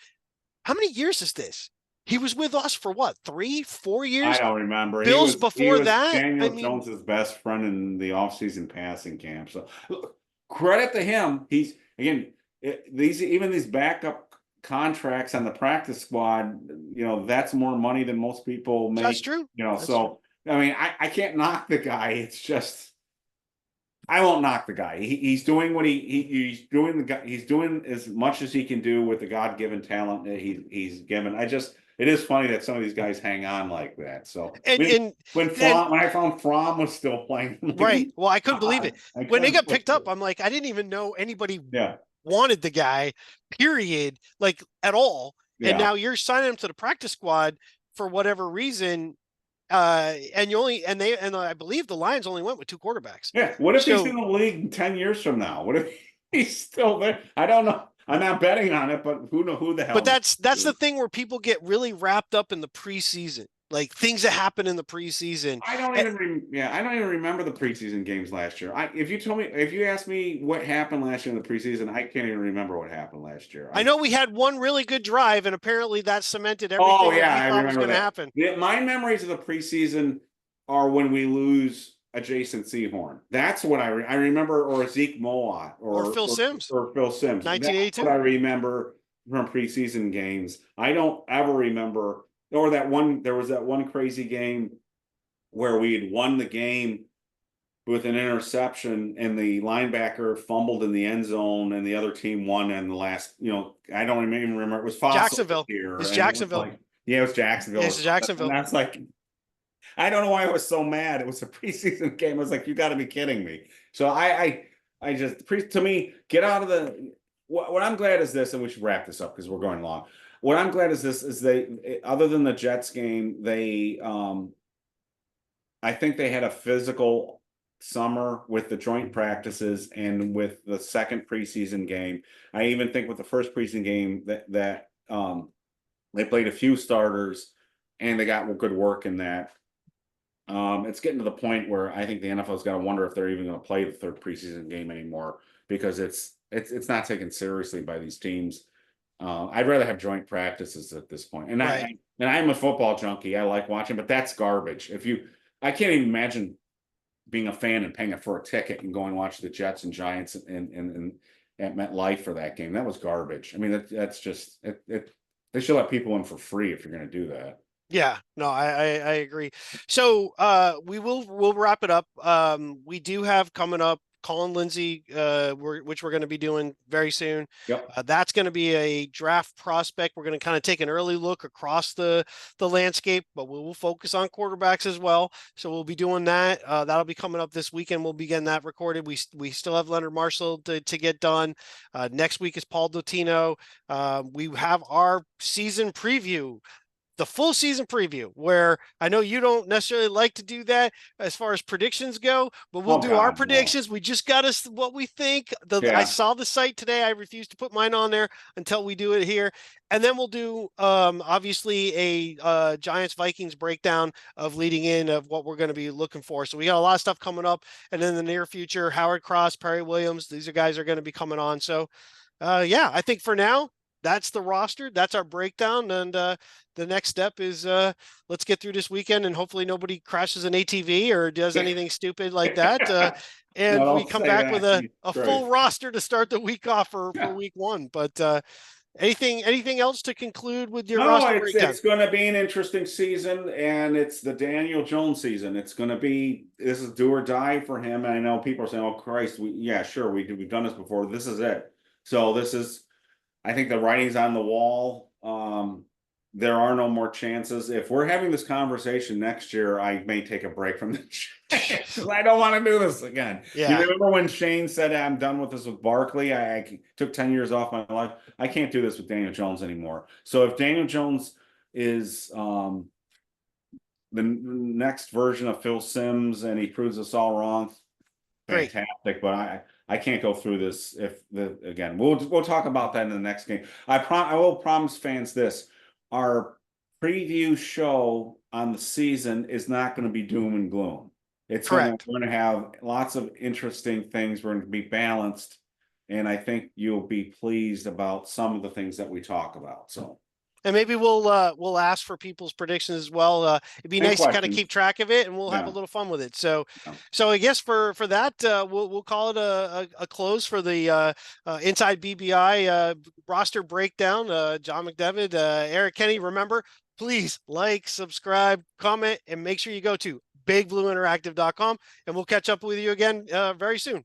how many years is this? He was with us for what, 3-4 years? I don't remember. Bills he before was that. Daniel Jones's best friend in the offseason passing camp. So credit to him. He's, again, these backup contracts on the practice squad, that's more money than most people That's make, true. That's true. so, I mean, I can't knock the guy. It's just, I won't knock the guy. He's doing what he's doing. He's doing as much as he can do with the God-given talent that he's given. It is funny that some of these guys hang on like that. So And and when I found Fromm was still playing, right. Well, I couldn't believe it. I When they couldn't got believe picked up, it. I'm like, I didn't even know anybody Yeah, wanted the guy, period, like at all. And yeah, now you're signing him to the practice squad for whatever reason. And you only and I believe the Lions only went with 2 quarterbacks. yeah. What if he's in So, the league 10 years from now? What if he's still there? I don't know. I'm not betting on it, but who the but hell that's the knows? thing where people get really wrapped up in the preseason, like things that happen in the preseason. I don't even I don't even remember the preseason games last year. If you ask me what happened last year in the preseason, I can't even remember what happened last year. I know we had one really good drive, and apparently that cemented Oh everything that yeah, we I thought was remember going to that. happen. My memories of the preseason are when we lose a Jason Sehorn. That's what I remember, or Zeke Mowat, Or Phil Simms, or Phil Simms. That's what 1982. I remember from preseason games. I don't ever remember, or that one. There was that one crazy game where we had won the game with an interception and the linebacker fumbled in the end zone and the other team won in the last, I don't even remember. It was Fossil Jacksonville. here. It's And it was Jacksonville. like, yeah, it was Jacksonville. It's And Jacksonville. that's like, I don't know why I was so mad. It was a preseason game. I was like, you got to be kidding me. So I just, to me, get out of the, what I'm glad is this, and we should wrap this up because we're going long. What I'm glad is this is other than the Jets game, I think they had a physical summer with the joint practices and with the second preseason game. I even think with the first preseason game that they played a few starters and they got good work in that. It's getting to the point where I think the NFL's got to wonder if they're even going to play the third preseason game anymore because it's not taken seriously by these teams. I'd rather have joint practices at this point. And Right. I'm a football junkie. I like watching, but that's garbage. I can't even imagine being a fan and paying for a ticket and going and watch the Jets and Giants and at MetLife for that game. That was garbage. I mean, that's just they should let people in for free if you're going to do that. Yeah, no, I agree. So we'll wrap it up. We do have coming up Colin Lindsay, which we're going to be doing very soon. Yep. That's going to be a draft prospect. We're going to kind of take an early look across the landscape, but we will focus on quarterbacks as well. So we'll be doing that. That'll be coming up this weekend. We'll be getting that recorded. We still have Leonard Marshall to get done. Next week is Paul Dottino. We have our season preview, the full season preview, where I know you don't necessarily like to do that as far as predictions go, but we'll Oh do our God, no. predictions. We just got us what we think. I Yeah. saw the site today. I refuse to put mine on there until we do it here. And then we'll do obviously a Giants Vikings breakdown of leading in of what we're going to be looking for. So we got a lot of stuff coming up. And in the near future, Howard Cross, Perry Williams, these are guys are going to be coming on. So yeah, I think for now, that's the roster. That's our breakdown. And the next step is let's get through this weekend and hopefully nobody crashes an ATV or does anything stupid like that. No, And we don't come say back with that. a Jesus full Christ. roster to start the week off for week one. But anything else to conclude with your No, roster breakdown? it's going to be an interesting season, and it's the Daniel Jones season. It's going to be this is do or die for him. And I know people are saying, "Oh Christ, yeah, sure, we've done this before. This is it." So this is, I think the writing's on the wall. There are no more chances. If we're having this conversation next year, I may take a break from the because I don't want to do this again. You Yeah. remember when Shane said, I'm done with this with Barkley? I took 10 years off my life. I can't do this with Daniel Jones anymore. So if Daniel Jones is the next version of Phil Simms and he proves us all wrong, Great. fantastic. But I can't go through this again. We'll talk about that in the next game. I will promise fans this. Our preview show on the season is not going to be doom and gloom. Correct. We're going to have lots of interesting things. We're going to be balanced, and I think you'll be pleased about some of the things that we talk about. So And maybe we'll ask for people's predictions as well. It'd be And nice to kind of questions. keep track of it, and we'll have a Yeah. little fun with it. So, Yeah. so I guess for that, we'll call it a close for the Inside BBI roster breakdown. John McDevitt, Eric Kenny. Remember, please like, subscribe, comment, and make sure you go to bigblueinteractive.com, and we'll catch up with you again very soon.